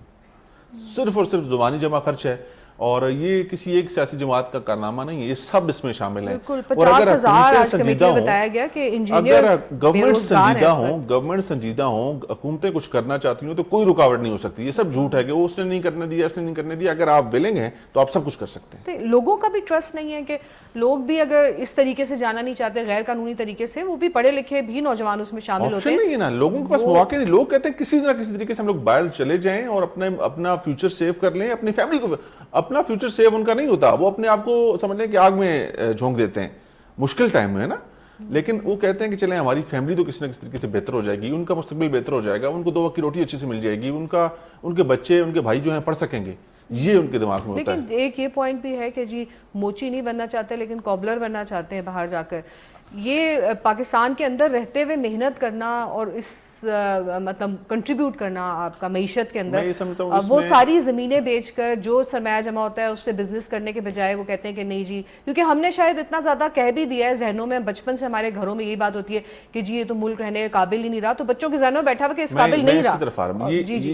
صرف اور صرف زبانی جمع خرچ ہے. اور یہ کسی ایک سیاسی جماعت کا کارنامہ نہیں ہے، یہ سب اس میں شامل ہیں. اور اگر گورنمنٹ سنجیدہ ہوں، حکومتیں کچھ کرنا چاہتی ہوں تو کوئی رکاوٹ نہیں ہو سکتی. یہ سب جھوٹ ہے کہ وہ اس نے نہیں کرنے دیا، اس نے نہیں کرنے دیا. اگر آپ ویلنگ ہیں تو آپ سب کچھ کر سکتے ہیں. لوگوں کا بھی ٹرسٹ نہیں ہے کہ لوگ بھی اگر اس طریقے سے جانا نہیں چاہتے غیر قانونی طریقے سے، وہ بھی پڑھے لکھے بھی نوجوان اس میں شامل ہوتے ہیں. نہیں ہے نا، لوگوں کے پاس مواقع نہیں. لوگ کہتے ہیں کسی طرح کسی طریقے سے ہم لوگ باہر چلے جائیں اور اپنا فیوچر سیو کر لیں، اپنی فیملی کو. اپنا فیوچر سیو ان کا نہیں ہوتا، وہ اپنے آپ کو سمجھ لیں کہ آگ میں جھونک دیتے ہیں مشکل ٹائم میں، ہے نا. لیکن وہ کہتے ہیں کہ چلیں ہماری فیملی تو کسی نہ کسی طریقے سے بہتر ہو جائے گی، ان کا مستقبل بہتر ہو جائے گا، ان کو 2 وقت کی روٹی اچھے سے مل جائے گی، ان کے بچے، ان کے بھائی جو ہیں پڑھ سکیں گے. یہ ان کے دماغ میں ہوتا ہے. لیکن ایک یہ پوائنٹ بھی ہے کہ جی موچی نہیں بننا چاہتے لیکن کوبلر بننا چاہتے ہیں باہر جا کر. یہ پاکستان کے اندر رہتے ہوئے محنت کرنا اور اس مطلب کنٹریبیوٹ کرنا آپ کا معیشت کے اندر، وہ ساری زمینیں بیچ کر جو سرمایہ جمع ہوتا ہے اس سے بزنس کرنے کے بجائے وہ کہتے ہیں کہ نہیں جی، کیونکہ ہم نے شاید اتنا زیادہ کہہ بھی دیا ہے ذہنوں میں، بچپن سے ہمارے گھروں میں یہی بات ہوتی ہے کہ جی یہ تو ملک رہنے کے قابل ہی نہیں رہا، تو بچوں کے ذہنوں میں بیٹھا ہوا کہ اس قابل نہیں رہا.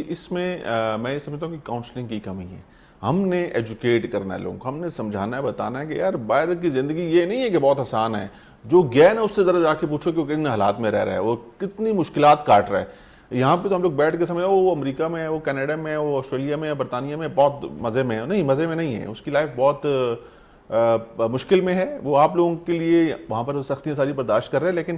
اس میں میں یہ سمجھتا ہوں کہ کاؤنسلنگ کی کمی ہے. ہم نے ایجوکیٹ کرنا ہے لوگوں کو، ہم نے سمجھانا ہے، بتانا ہے کہ یار باہر کی زندگی یہ نہیں ہے کہ بہت آسان ہے. جو گیا نا اس سے ذرا جا کے پوچھو کہ وہ کتنے حالات میں رہ رہا ہے، وہ کتنی مشکلات کاٹ رہا ہے. یہاں پہ تو ہم لوگ بیٹھ کے سمجھو وہ امریکہ میں ہے، وہ کینیڈا میں ہے، وہ آسٹریلیا میں ہے، برطانیہ میں بہت مزے میں ہے. نہیں، مزے میں نہیں ہے، اس کی لائف بہت مشکل میں ہے. وہ آپ لوگوں کے لیے وہاں پر سختیاں ساری برداشت کر رہے ہیں. لیکن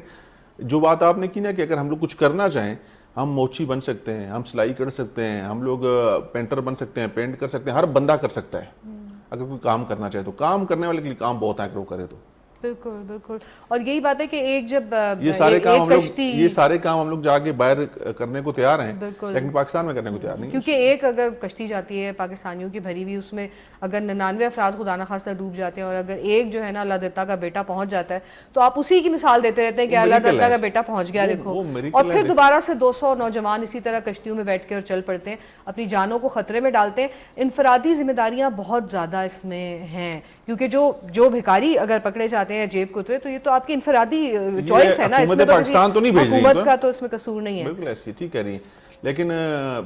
جو بات آپ نے کی نا کہ اگر ہم لوگ کچھ کرنا چاہیں، ہم موچی بن سکتے ہیں، ہم سلائی کر سکتے ہیں، ہم لوگ پینٹر بن سکتے ہیں، پینٹ کر سکتے ہیں. ہر بندہ کر سکتا ہے اگر کوئی کام کرنا چاہے تو. کام کرنے والے کے لیے کام بہت ہے اگر وہ کرے تو. بالکل بالکل. اور یہی بات ہے کہ ایک جب یہ سارے کام ہم لوگ جا کے باہر کرنے کو تیار ہیں، لیکن پاکستان میں کرنے کو تیار نہیں. کیونکہ ایک اگر کشتی جاتی ہے پاکستانیوں کی بھری ہوئی، اس میں اگر 99 افراد خدا نخواستہ ڈوب جاتے ہیں اور اگر ایک جو ہے نا اللہ دیتا کا بیٹا پہنچ جاتا ہے تو آپ اسی کی مثال دیتے رہتے ہیں کہ اللہ دیتا کا بیٹا پہنچ گیا دیکھو، اور پھر دوبارہ سے 200 نوجوان اسی طرح کشتیوں میں بیٹھ کے اور چل پڑتے ہیں، اپنی جانوں کو خطرے میں ڈالتے ہیں. انفرادی ذمہ داریاں بہت زیادہ اس میں ہیں، کیونکہ جو بھکاری اگر پکڑے جاتے ہیں جیب کو اترے تو یہ تو آپ کی انفرادی چوائس ہے نا. اس میں پاکستان تو نہیں بھیج رہی، حکومت کا تو اس میں قصور نہیں ہے. بالکل ایسی ٹھیک کہہ رہی ہیں. لیکن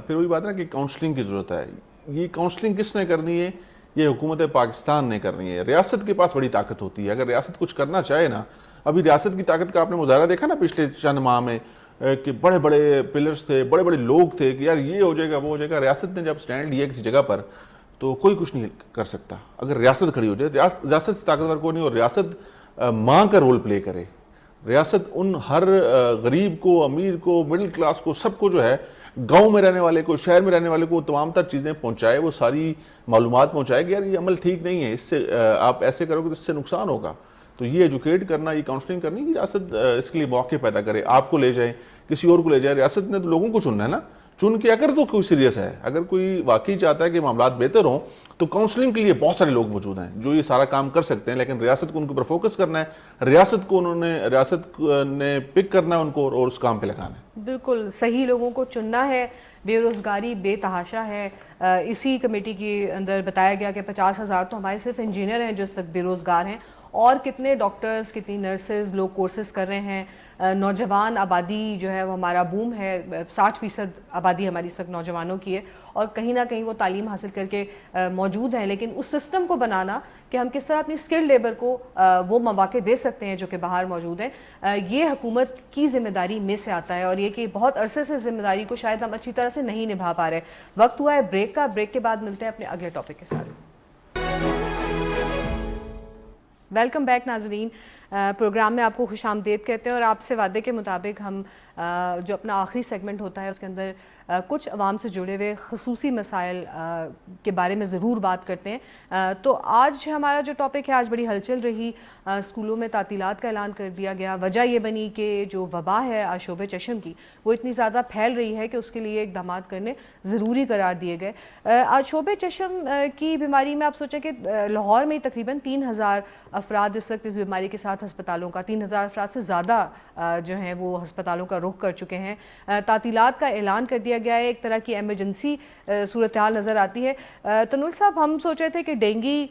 پھر وہی بات ہے نا کہ کاؤنسلنگ کی ضرورت ہے. یہ کاؤنسلنگ کس نے کرنی ہے؟ یہ حکومت پاکستان نے کرنی ہے. ریاست کے پاس بڑی طاقت ہوتی ہے. اگر ریاست کچھ کرنا چاہے نا، ابھی ریاست کی طاقت کا آپ نے مظاہرہ دیکھا نا پچھلے چند ماہ میں کہ بڑے بڑے پلرز تھے، بڑے بڑے لوگ تھے کہ یار یہ ہو جائے گا وہ ہو جائے گا. ریاست نے جب سٹینڈ لیا کسی جگہ پر تو کوئی کچھ نہیں کر سکتا اگر ریاست کھڑی ہو جائے. ریاست طاقتور کو نہیں، اور ریاست ماں کا رول پلے کرے. ریاست ان ہر غریب کو، امیر کو، مڈل کلاس کو، سب کو جو ہے، گاؤں میں رہنے والے کو، شہر میں رہنے والے کو تمام تر چیزیں پہنچائے، وہ ساری معلومات پہنچائے کہ یار یہ عمل ٹھیک نہیں ہے، اس سے آپ ایسے کرو گے تو اس سے نقصان ہوگا. تو یہ ایجوکیٹ کرنا، یہ کاؤنسلنگ کرنی، ریاست اس کے لیے موقع پیدا کرے. آپ کو لے جائے، کسی اور کو لے جائے. ریاست نے تو لوگوں کو چننا ہے نا. چن کے اگر تو کوئی سیریس ہے، اگر کوئی واقعی چاہتا ہے کہ معاملات بہتر ہوں، تو کاؤنسلنگ کے لیے بہت سارے لوگ موجود ہیں جو یہ سارا کام کر سکتے ہیں. لیکن ریاست کو ان کے اوپر فوکس کرنا ہے، ریاست نے پک کرنا ہے ان کو اور اس کام پہ لگانا ہے. بالکل صحیح لوگوں کو چننا ہے. بے روزگاری بے تحاشا ہے. اسی کمیٹی کے اندر بتایا گیا کہ 50,000 تو ہمارے صرف انجینئر ہیں جو اس وقت بے روزگار ہیں، اور کتنے ڈاکٹرز کتنی نرسز لوگ کورسز کر رہے ہیں. نوجوان آبادی جو ہے وہ ہمارا بوم ہے, 60% آبادی ہماری اس وقت نوجوانوں کی ہے, اور کہیں نہ کہیں وہ تعلیم حاصل کر کے موجود ہیں, لیکن اس سسٹم کو بنانا کہ ہم کس طرح اپنی اسکل لیبر کو وہ مواقع دے سکتے ہیں جو کہ باہر موجود ہیں, یہ حکومت کی ذمہ داری میں سے آتا ہے, اور یہ کہ بہت عرصے سے ذمہ داری کو شاید ہم اچھی طرح سے نہیں نبھا پا رہے. وقت ہوا ہے بریک کا, بریک کے بعد ملتے ہیں اپنے اگلے ٹاپک کے ساتھ. ویلکم بیک ناظرین, پروگرام میں آپ کو خوش آمدید کہتے ہیں, اور آپ سے وعدے کے مطابق ہم جو اپنا آخری سیگمنٹ ہوتا ہے اس کے اندر کچھ عوام سے جڑے ہوئے خصوصی مسائل کے بارے میں ضرور بات کرتے ہیں. تو آج ہمارا جو ٹاپک ہے, آج بڑی ہلچل رہی, اسکولوں میں تعطیلات کا اعلان کر دیا گیا. وجہ یہ بنی کہ جو وبا ہے آشوب چشم کی وہ اتنی زیادہ پھیل رہی ہے کہ اس کے لیے اقدامات کرنے ضروری قرار دیے گئے. آشوب چشم کی بیماری میں آپ سوچیں کہ لاہور میں تقریباً 3000 افراد اس وقت اس بیماری کے ساتھ ہسپتالوں کا, 3000 افراد سے زیادہ جو ہیں وہ ہسپتالوں کا رخ کر چکے ہیں. تعطیلات کا اعلان کر دیا گیا ہے, ایک طرح کی ایمرجنسی صورتحال نظر آتی ہے. تنول صاحب, ہم سوچ رہے تھے کہ ڈینگی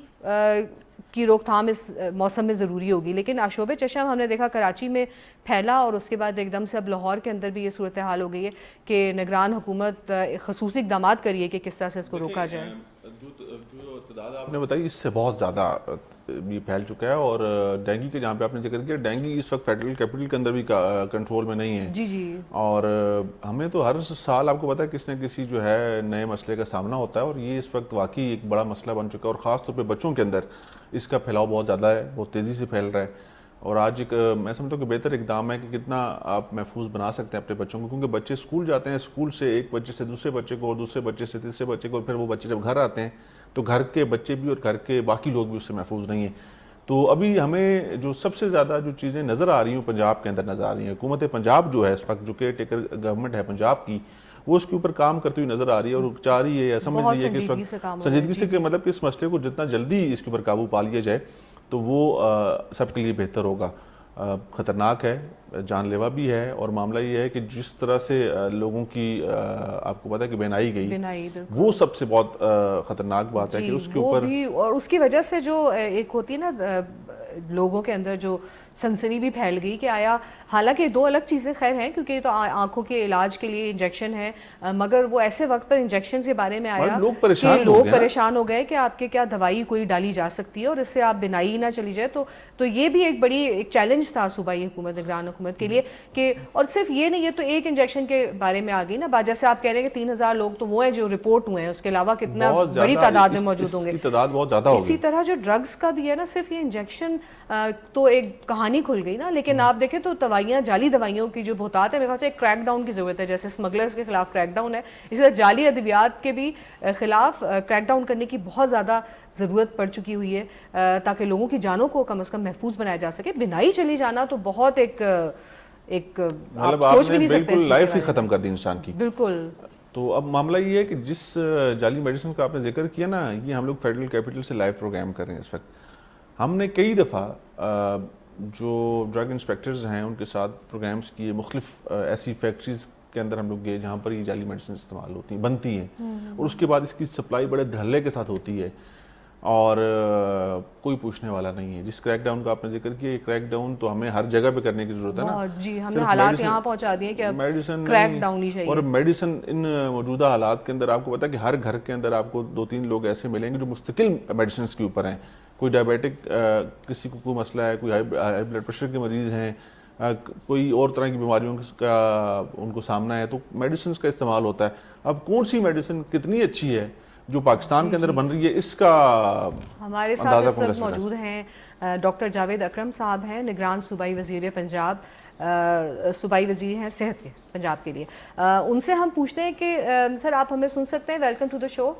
کی روک تھام اس موسم میں ضروری ہوگی, لیکن آشوب چشم ہم نے دیکھا کراچی میں پھیلا, اور اس کے بعد ایک دم سے اب لاہور کے اندر بھی یہ صورتحال ہو گئی ہے کہ نگران حکومت خصوصی اقدامات کری ہے کہ کس طرح سے اس کو روکا جائے. جو تعداد آپ نے بتائی اس سے بہت زیادہ بھی پھیل چکا ہے, اور ڈینگی کے جہاں پہ آپ نے ذکر کیا, ڈینگی اس وقت فیڈرل کیپٹل کے اندر بھی کنٹرول میں نہیں ہے. جی جی, اور ہمیں تو ہر سال آپ کو پتا ہے کسی نہ کسی جو ہے نئے مسئلے کا سامنا ہوتا ہے, اور یہ اس وقت واقعی ایک بڑا مسئلہ بن چکا ہے, اور خاص طور پہ بچوں کے اندر اس کا پھیلاؤ بہت زیادہ ہے, بہت تیزی سے پھیل رہا ہے. اور آج ایک میں سمجھتا ہوں کہ بہتر اقدام ہے کہ کتنا آپ محفوظ بنا سکتے ہیں اپنے بچوں کو, کیونکہ بچے اسکول جاتے ہیں, اسکول سے ایک بچے سے دوسرے بچے کو, اور دوسرے بچے سے تیسرے بچے کو, اور پھر وہ بچے جب گھر آتے ہیں تو گھر کے بچے بھی اور گھر کے باقی لوگ بھی اس سے محفوظ نہیں ہیں. تو ابھی ہمیں جو سب سے زیادہ جو چیزیں نظر آ رہی ہیں پنجاب کے اندر نظر آ رہی ہیں, حکومت پنجاب جو ہے اس وقت جو کیئر ٹیکر گورنمنٹ ہے پنجاب کی, وہ اس کے اوپر کام کرتی ہوئی نظر آ رہی ہے, اور چاہ رہی ہے یا سمجھ رہی ہے کہ اس وقت سنجیدگی سے کہ مطلب کہ اس مسئلے کو جتنا جلدی اس کے اوپر قابو پا لیا جائے تو وہ سب کے لیے بہتر ہوگا. خطرناک ہے, جان لیوا بھی ہے, اور معاملہ یہ ہے کہ جس طرح سے لوگوں کی آپ کو پتا ہے کہ بینائی گئی, وہ سب سے بہت خطرناک بات ہے کہ اس کے اوپر, اور اس کی وجہ سے جو ایک ہوتی ہے نا لوگوں کے اندر جو سنسنی بھی پھیل گئی کہ آیا, حالانکہ دو الگ چیزیں خیر ہیں کیونکہ تو آنکھوں کے علاج کے لیے انجیکشن ہے, مگر وہ ایسے وقت پر انجیکشن کے بارے میں آیا لوگ پریشان ہو گئے کہ آپ کے کیا دوائی کوئی ڈالی جا سکتی ہے اور اس سے آپ بینائی نہ چلی جائے. تو یہ بھی ایک بڑی ایک چیلنج تھا صوبائی حکومت نگران حکومت کے لیے کہ, اور صرف یہ نہیں, یہ تو ایک انجیکشن کے بارے میں آ گئی نا بات, جیسے آپ کہہ رہے ہیں کہ 3000 لوگ تو وہ ہیں جو رپورٹ ہوئے ہیں, اس کے علاوہ کتنا بڑی تعداد میں موجود ہوں گے, تعداد بہت زیادہ ہوگی. اسی طرح جو ڈرگز کا بھی ہے نا, صرف یہ انجیکشن تو ایک کہانی کھل گئی نا, لیکن آپ دیکھیں تو دوائیاں, جعلی دوائیوں کی جو بہتات ہے, میرے خیال سے ایک کریک ڈاؤن کی ضرورت ہے. جیسے اسمگلرز کے خلاف کریک ڈاؤن ہے, اسی طرح جعلی ادویات کے بھی خلاف کریک ڈاؤن کرنے کی بہت زیادہ ضرورت پڑ چکی ہوئی ہے, تاکہ لوگوں کی جانوں کو کم از کم محفوظ بنایا جا سکے. بینائی چلی جانا تو بہت ایک آپ سوچ بھی نہیں سکتے, بالکل لائف ہی ختم کر دی انسان کی. بالکل. تو اب معاملہ یہ ہے کہ جس جعلی میڈیسن کا آپ نے ذکر کیا نا, یہ ہم لوگ فیڈرل کیپٹل سے لائیو پروگرام کر رہے ہیں اس وقت. ہم نے کئی دفعہ جو ڈرگ انسپیکٹرز ہیں ان کے ساتھ پروگرامز کیے, مختلف ایسی فیکٹریز کے اندر ہم لوگ گئے جہاں پر یہ جعلی میڈیسن استعمال ہوتی ہیں, بنتی ہیں, اور اس کے بعد اس کی سپلائی بڑے دھڑلے کے ساتھ ہوتی ہے, اور کوئی پوچھنے والا نہیں ہے. جس کریک ڈاؤن کا آپ نے ذکر کیا, یہ کریک ڈاؤن تو ہمیں ہر جگہ پہ کرنے کی ضرورت ہے نا. جی, ہم نے حالات یہاں پہنچا دیے کہ میڈیسن کریک ڈاؤن ہی چاہیے, اور میڈیسن ان موجودہ حالات کے اندر آپ کو پتا ہے کہ ہر گھر کے اندر آپ کو 2-3 لوگ ایسے ملیں گے جو مستقل میڈیسنز کے اوپر ہیں. کوئی ڈائبیٹک, کسی کو کوئی مسئلہ ہے, کوئی ہائی بلڈ پریشر کے مریض ہیں, کوئی اور طرح کی بیماریوں کا ان کو سامنا ہے, تو میڈیسنز کا استعمال ہوتا ہے. اب کون سی میڈیسن کتنی اچھی ہے جو پاکستان کے اندر بن رہی ہے, اس کا ہمارے ساتھ اس وقت موجود ہیں ڈاکٹر جاوید اکرم صاحب ہیں, نگران صوبائی وزیر پنجاب, صوبائی وزیر ہیں صحت کے پنجاب کے لیے. ان سے ہم پوچھتے ہیں کہ سر آپ ہمیں سن سکتے ہیں؟ ویلکم ٹو دا شو.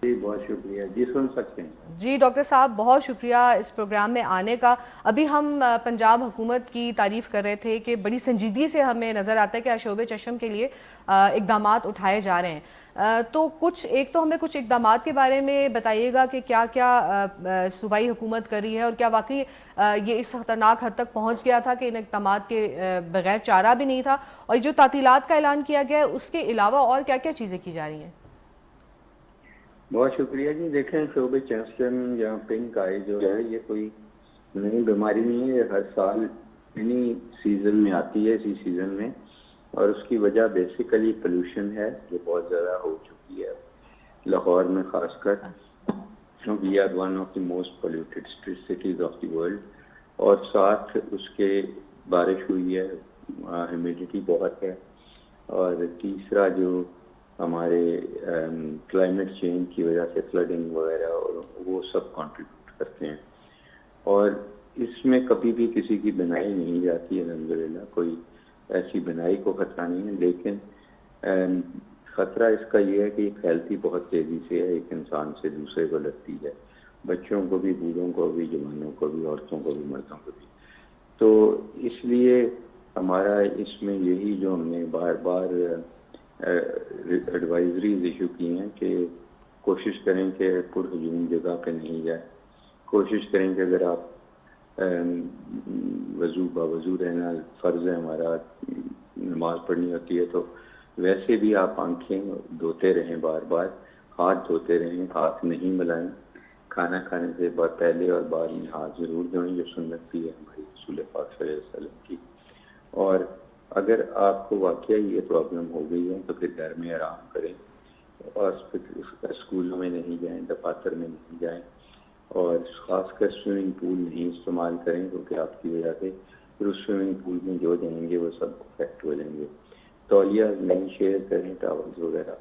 جی بہت شکریہ, جی سن سکتے ہیں. جی ڈاکٹر صاحب بہت شکریہ اس پروگرام میں آنے کا. ابھی ہم پنجاب حکومت کی تعریف کر رہے تھے کہ بڑی سنجیدگی سے ہمیں نظر آتا ہے کہ آشوب چشم کے لیے اقدامات اٹھائے جا رہے ہیں. تو ایک تو ہمیں کچھ اقدامات کے بارے میں بتائیے گا کہ کیا کیا صوبائی حکومت کر رہی ہے, اور کیا واقعی یہ اس خطرناک حد تک پہنچ گیا تھا کہ ان اقدامات کے بغیر چارہ بھی نہیں تھا, اور جو تعطیلات کا اعلان کیا گیا ہے اس کے علاوہ اور کیا کیا چیزیں کی جا رہی ہیں؟ بہت شکریہ جی. دیکھیں شعبہ چشم یا پنک آئی جو ہے یہ کوئی نہیں بیماری نہیں ہے, یہ ہر سال انہی سیزن میں آتی ہے, اسی سیزن میں, اور اس کی وجہ بیسیکلی پولوشن ہے جو بہت زیادہ ہو چکی ہے لاہور میں خاص کر. We are one of the most polluted cities of the world, اور ساتھ اس کے بارش ہوئی ہے, ہیومیڈیٹی بہت ہے, اور تیسرا جو ہمارے کلائمیٹ چینج کی وجہ سے فلڈنگ وغیرہ اور وہ سب کنٹریبیوٹ کرتے ہیں. اور اس میں کبھی بھی کسی کی بنائی نہیں جاتی ہے الحمدللہ, کوئی ایسی بنائی کو خطرہ نہیں ہے, لیکن خطرہ اس کا یہ ہے کہ یہ پھیلتی بہت تیزی سے ہے, ایک انسان سے دوسرے کو لگتی ہے, بچوں کو بھی, بوڑھوں کو بھی, جوانوں کو بھی, عورتوں کو بھی, مردوں کو بھی. تو اس لیے ہمارا اس میں یہی جو ہم نے بار بار ایڈوائزریز ایشو کی ہیں کہ کوشش کریں کہ پرہجوم جگہ پہ نہیں جائیں, کوشش کریں کہ اگر آپ وضو باوضو رہنا فرض ہے ہمارا, نماز پڑھنی ہوتی ہے تو ویسے بھی آپ آنکھیں دھوتے رہیں, بار بار ہاتھ دھوتے رہیں, ہاتھ نہیں ملائیں, کھانا کھانے سے پہلے اور بعد میں ہاتھ ضرور دھوئیں, جو سنت بھی ہے ہماری رسول پاک صلی اللہ علیہ وسلم کی. اور اگر آپ کو واقعی یہ پرابلم ہو گئی ہے تو پھر گھر میں آرام کریں, اور اسکولوں میں نہیں جائیں, دفاتر میں نہیں جائیں, اور خاص کر سوئمنگ پول نہیں استعمال کریں, کیونکہ آپ کی وجہ سے پھر اس سوئمنگ پول میں جو جائیں گے وہ سب افیکٹ ہو جائیں گے. تولیہ نہیں شیئر کریں, ٹاولز وغیرہ,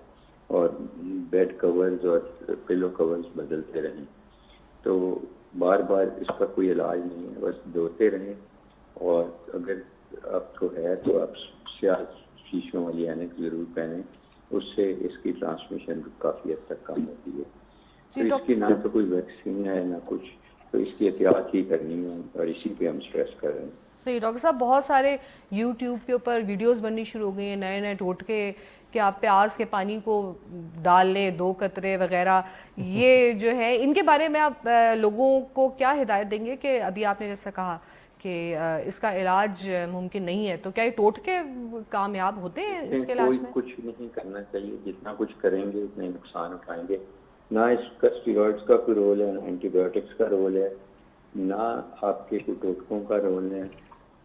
اور بیڈ کورز اور پلو کورز بدلتے رہیں. تو بار بار اس کا کوئی علاج نہیں ہے, بس دھوتے رہیں, اور اگر آپ کو ہے تو آپ سیاہ شیشوں والی اینک ضرور پہنیں, اس سے اس کی ٹرانسمیشن کافی حد تک کم ہوتی ہے. تو اس کی نہ تو کوئی ویکسین ہے نہ کچھ, تو اس کی احتیاط ہی کرنی ہے, اور اسی پہ ہم اسٹریس کر رہے ہیں. صحیح ڈاکٹر صاحب, بہت سارے یوٹیوب کے اوپر ویڈیوز بننی شروع ہو گئی ہیں, نئے نئے ٹوٹکے کہ آپ پیاز کے پانی کو ڈال لیں 2 قطرے وغیرہ, یہ جو ہے ان کے بارے میں آپ لوگوں کو کیا ہدایت دیں گے کہ ابھی آپ نے جیسا کہا کہ اس کا علاج ممکن نہیں ہے, تو کیا یہ ٹوٹکے کامیاب ہوتے ہیں اس کے علاج میں؟ کچھ نہیں کرنا چاہیے, جتنا کچھ کریں گے اتنے نقصان اٹھائیں گے. نہ اس کا اسٹیرائڈس کا کوئی رول ہے, نہ اینٹی بایوٹکس کا رول ہے, نہ آپ کے کوئی ٹوٹکوں کا رول ہے.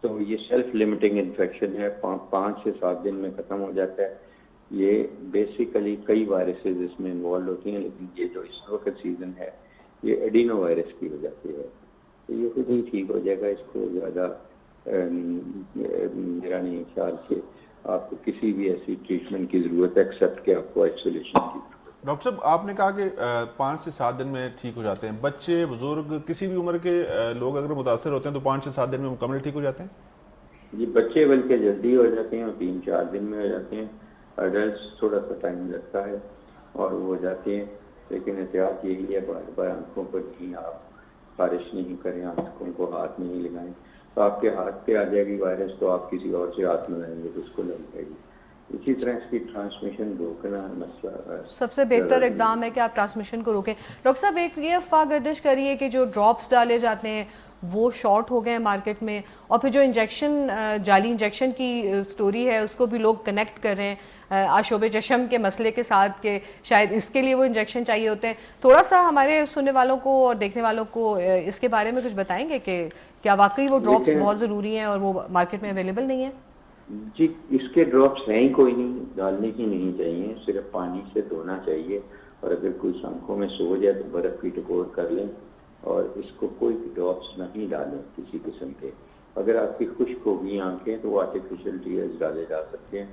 تو یہ سیلف لمیٹنگ انفیکشن ہے, 5 سے 7 دن میں ختم ہو جاتا ہے. یہ بیسیکلی کئی وائرسز اس میں انوالو ہوتی ہیں, لیکن یہ جو اس وقت سیزن ہے یہ ایڈینو وائرس کی وجہ سے ہے, تو یہ خود ہی ٹھیک ہو جائے گا. اس کو زیادہ میرا نہیں خیال کہ آپ کو کسی بھی ایسی ٹریٹمنٹ کی ضرورت ہے ایکسیپٹ کہ آپ کو آئسولیشن کی. ڈاکٹر صاحب آپ نے کہا کہ 5 سے 7 دن میں ٹھیک ہو جاتے ہیں, بچے, بزرگ, کسی بھی عمر کے لوگ اگر متاثر ہوتے ہیں تو 5 سے 7 دن میں مکمل ٹھیک ہو جاتے ہیں؟ جی بچے بلکہ جلدی ہو جاتے ہیں, اور 3-4 دن میں ہو جاتے ہیں. ایڈلٹس تھوڑا سا ٹائم لگتا ہے اور وہ ہو جاتے ہیں, لیکن احتیاط یہی ہے بار بار آنکھوں پر نہیں آپ خارش نہیں کریں, آنکھوں کو ہاتھ نہیں لگائیں. تو آپ کے ہاتھ پہ آ جائے گی وائرس تو آپ کسی اور سے ہاتھ ملائیں گے تو اس کو لگ جائے گی. اسی طرح اس کی ٹرانسمیشن روکنا مسئلہ سب سے بہتر اقدام ہے کہ آپ ٹرانسمیشن کو روکیں. ڈاکٹر صاحب ایک یہ افواہ گردش کری ہے کہ جو ڈراپس ڈالے جاتے ہیں وہ شارٹ ہو گئے ہیں مارکیٹ میں, اور پھر جو انجیکشن, جعلی انجیکشن کی سٹوری ہے اس کو بھی لوگ کنیکٹ کر رہے ہیں آشوب چشم کے مسئلے کے ساتھ کہ شاید اس کے لیے وہ انجیکشن چاہیے ہوتے ہیں. تھوڑا سا ہمارے سننے والوں کو اور دیکھنے والوں کو اس کے بارے میں کچھ بتائیں گے کہ کیا واقعی وہ ڈراپس بہت ضروری ہیں اور وہ مارکیٹ میں اویلیبل نہیں ہیں؟ جی اس کے ڈراپس ہیں کوئی نہیں, ڈالنے کی نہیں چاہیے, صرف پانی سے دھونا چاہیے, اور اگر کوئی آنکھوں میں سو جائے تو برف کی ٹکور کر لیں, اور اس کو کوئی ڈراپس نہیں ڈالیں کسی قسم کے. اگر آپ کی خشک ہوگی آنکھیں تو وہ آرٹیفیشیل ٹیئرز ڈالے جا سکتے ہیں,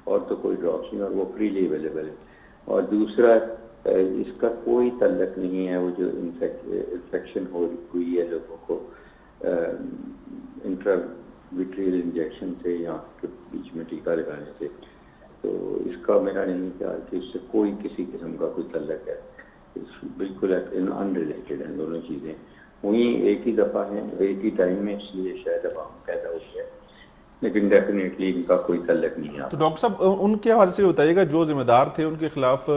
اور تو کوئی ڈراپس نہیں, اور وہ فریلی اویلیبل ہے. اور دوسرا اس کا کوئی تعلق نہیں ہے وہ جو انفیکشن ہوئی ہے لوگوں کو انٹرا ویٹریل انجیکشن سے یا کے بیچ میں ٹیکا لگانے سے, تو اس کا میرا نہیں خیال کہ اس سے کوئی کسی قسم کا کوئی تعلق ہے. بالکل ان ریلیٹڈ ہیں دونوں چیزیں, وہیں ایک ہی دفعہ ہیں, ایک ہی ٹائم میں, اس لیے شاید اب ہم پیدا ہو گیا, لیکن ڈیفینیٹلی ان کا کوئی تعلق نہیں ہے. تو ڈاکٹر صاحب ان کے حوالے سے بتائیے گا, جو ذمہ دار تھے ان کے خلاف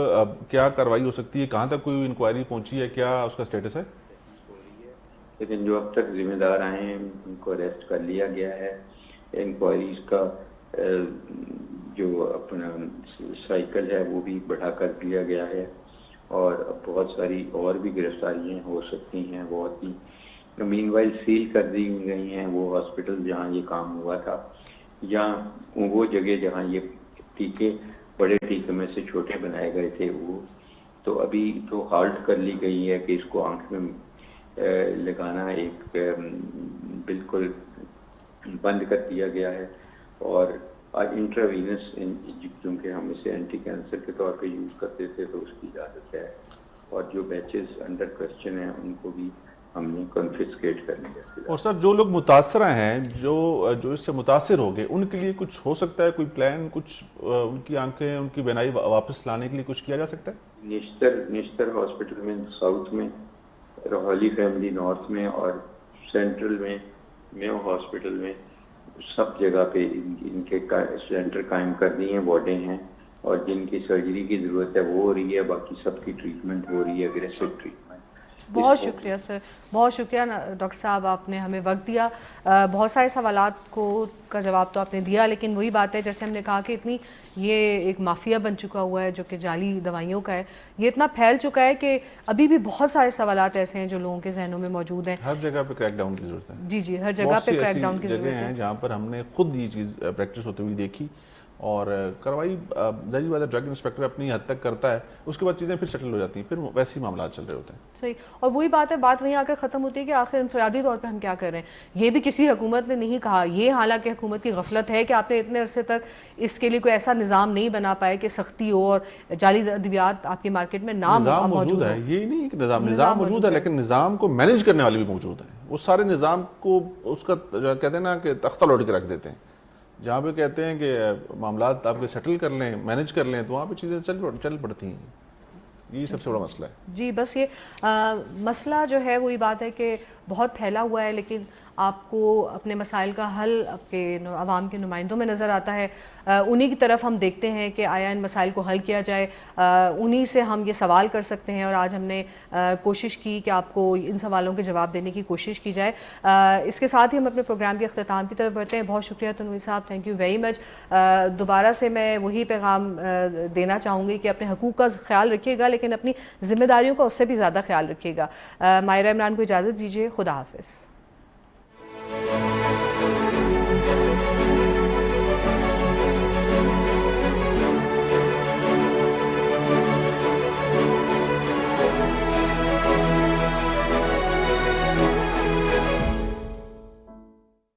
کیا کارروائی ہو سکتی ہے, کہاں تک کوئی انکوائری پہنچی ہے, کیا اس کا اسٹیٹس ہے؟ لیکن جو اب تک ذمہ دار آئے ہیں ان کو اریسٹ کر لیا گیا ہے. انکوائریز کا جو اپنا سائیکل ہے وہ بھی بڑھا کر دیا گیا ہے, اور اب بہت ساری اور بھی گرفتاریاں ہو سکتی ہیں, بہت ہی مین وائل سیل کر دی گئی ہیں وہ ہاسپٹل جہاں یہ کام ہوا تھا، یا وہ جگہ جہاں یہ ٹیکے بڑے ٹیکے میں سے چھوٹے بنائے گئے تھے وہ تو ابھی تو ہالٹ کر لی گئی ہے کہ اس کو آنکھ میں لگانا ایک بالکل بند کر دیا گیا ہے، اور انٹراوینس کیونکہ ہم اسے اینٹی کینسر کے طور پہ یوز کرتے تھے تو اس کی اجازت ہے، اور جو بیچز انڈر کوسچن ہیں ان کو بھی ہم نے کنفسکیٹ کرنے کا۔ اور سر جو لوگ متاثرہ ہیں، جو اس سے متاثر ہو گئے، ان کے لیے کچھ ہو سکتا ہے کوئی پلان، کچھ ان کی آنکھیں، ان کی بینائی واپس لانے کے لیے کچھ کیا جا سکتا ہے؟ نشتر ہاسپٹل میں ساؤتھ میں، ہولی فیملی نارتھ میں، اور سینٹرل میں میو ہاسپٹل میں، سب جگہ پہ ان کے سینٹر قائم کر دیے ہیں، وارڈیں ہیں، اور جن کی سرجری کی ضرورت ہے وہ ہو رہی ہے، باقی سب کی ٹریٹمنٹ ہو رہی ہے، اگریسو ٹریٹمنٹ۔ بہت شکریہ سر، بہت شکریہ ڈاکٹر صاحب، آپ نے ہمیں وقت دیا، بہت سارے سوالات کا جواب تو آپ نے دیا، لیکن وہی بات ہے جیسے ہم نے کہا کہ اتنی یہ ایک مافیا بن چکا ہوا ہے جو کہ جعلی دوائیوں کا ہے، یہ اتنا پھیل چکا ہے کہ ابھی بھی بہت سارے سوالات ایسے ہیں جو لوگوں کے ذہنوں میں موجود ہیں۔ ہر جگہ پہ کریک ڈاؤن کی ضرورت ہے۔ جی جی، ہر جگہ پہ کریک ڈاؤن کی ضرورت ہے۔ جگہیں ہیں جہاں پر ہم نے خود یہ چیز پریکٹس ہوتے ہوئی دیکھی اور کروائی، ظاہر بات ہے ڈرگ انسپیکٹر اپنی حد تک کرتا ہے، اس کے بعد چیزیں پھر سیٹل ہو جاتی ہیں، پھر ویسے ہی معاملات چل رہے ہوتے ہیں۔ صحیح، اور وہی بات ہے، بات وہیں آ کر ختم ہوتی ہے کہ آخر انفرادی طور پہ ہم کیا کر رہے ہیں۔ یہ بھی کسی حکومت نے نہیں کہا، یہ حالانکہ حکومت کی غفلت ہے کہ آپ نے اتنے عرصے تک اس کے لیے کوئی ایسا نظام نہیں بنا پائے کہ سختی ہو اور جعلی ادویات آپ کی مارکیٹ میں نظام موجود ہے، یہ نہیں کہ نظام موجود ہے، لیکن نظام کو مینیج کرنے والے بھی موجود ہیں، وہ سارے نظام کو اس کا کہتے ہیں نا کہ تختہ لوٹ کے رکھ دیتے ہیں، جہاں پہ کہتے ہیں کہ معاملات آپ کے سیٹل کر لیں، مینیج کر لیں، تو وہاں پہ چیزیں چل پڑتی ہیں۔ یہ سب سے بڑا مسئلہ ہے۔ جی، بس یہ مسئلہ جو ہے وہی بات ہے کہ بہت پھیلا ہوا ہے، لیکن آپ کو اپنے مسائل کا حل آپ کے عوام کے نمائندوں میں نظر آتا ہے، انہی کی طرف ہم دیکھتے ہیں کہ آیا ان مسائل کو حل کیا جائے، انہی سے ہم یہ سوال کر سکتے ہیں، اور آج ہم نے کوشش کی کہ آپ کو ان سوالوں کے جواب دینے کی کوشش کی جائے۔ اس کے ساتھ ہی ہم اپنے پروگرام کے اختتام کی طرف بڑھتے ہیں۔ بہت شکریہ تنویر صاحب، تھینک یو ویری مچ۔ دوبارہ سے میں وہی پیغام دینا چاہوں گی کہ اپنے حقوق کا خیال رکھیے گا، لیکن اپنی ذمہ داریوں کا اس سے بھی زیادہ خیال رکھیے گا۔ ماہرہ عمران کو اجازت دیجیے، خدا حافظ۔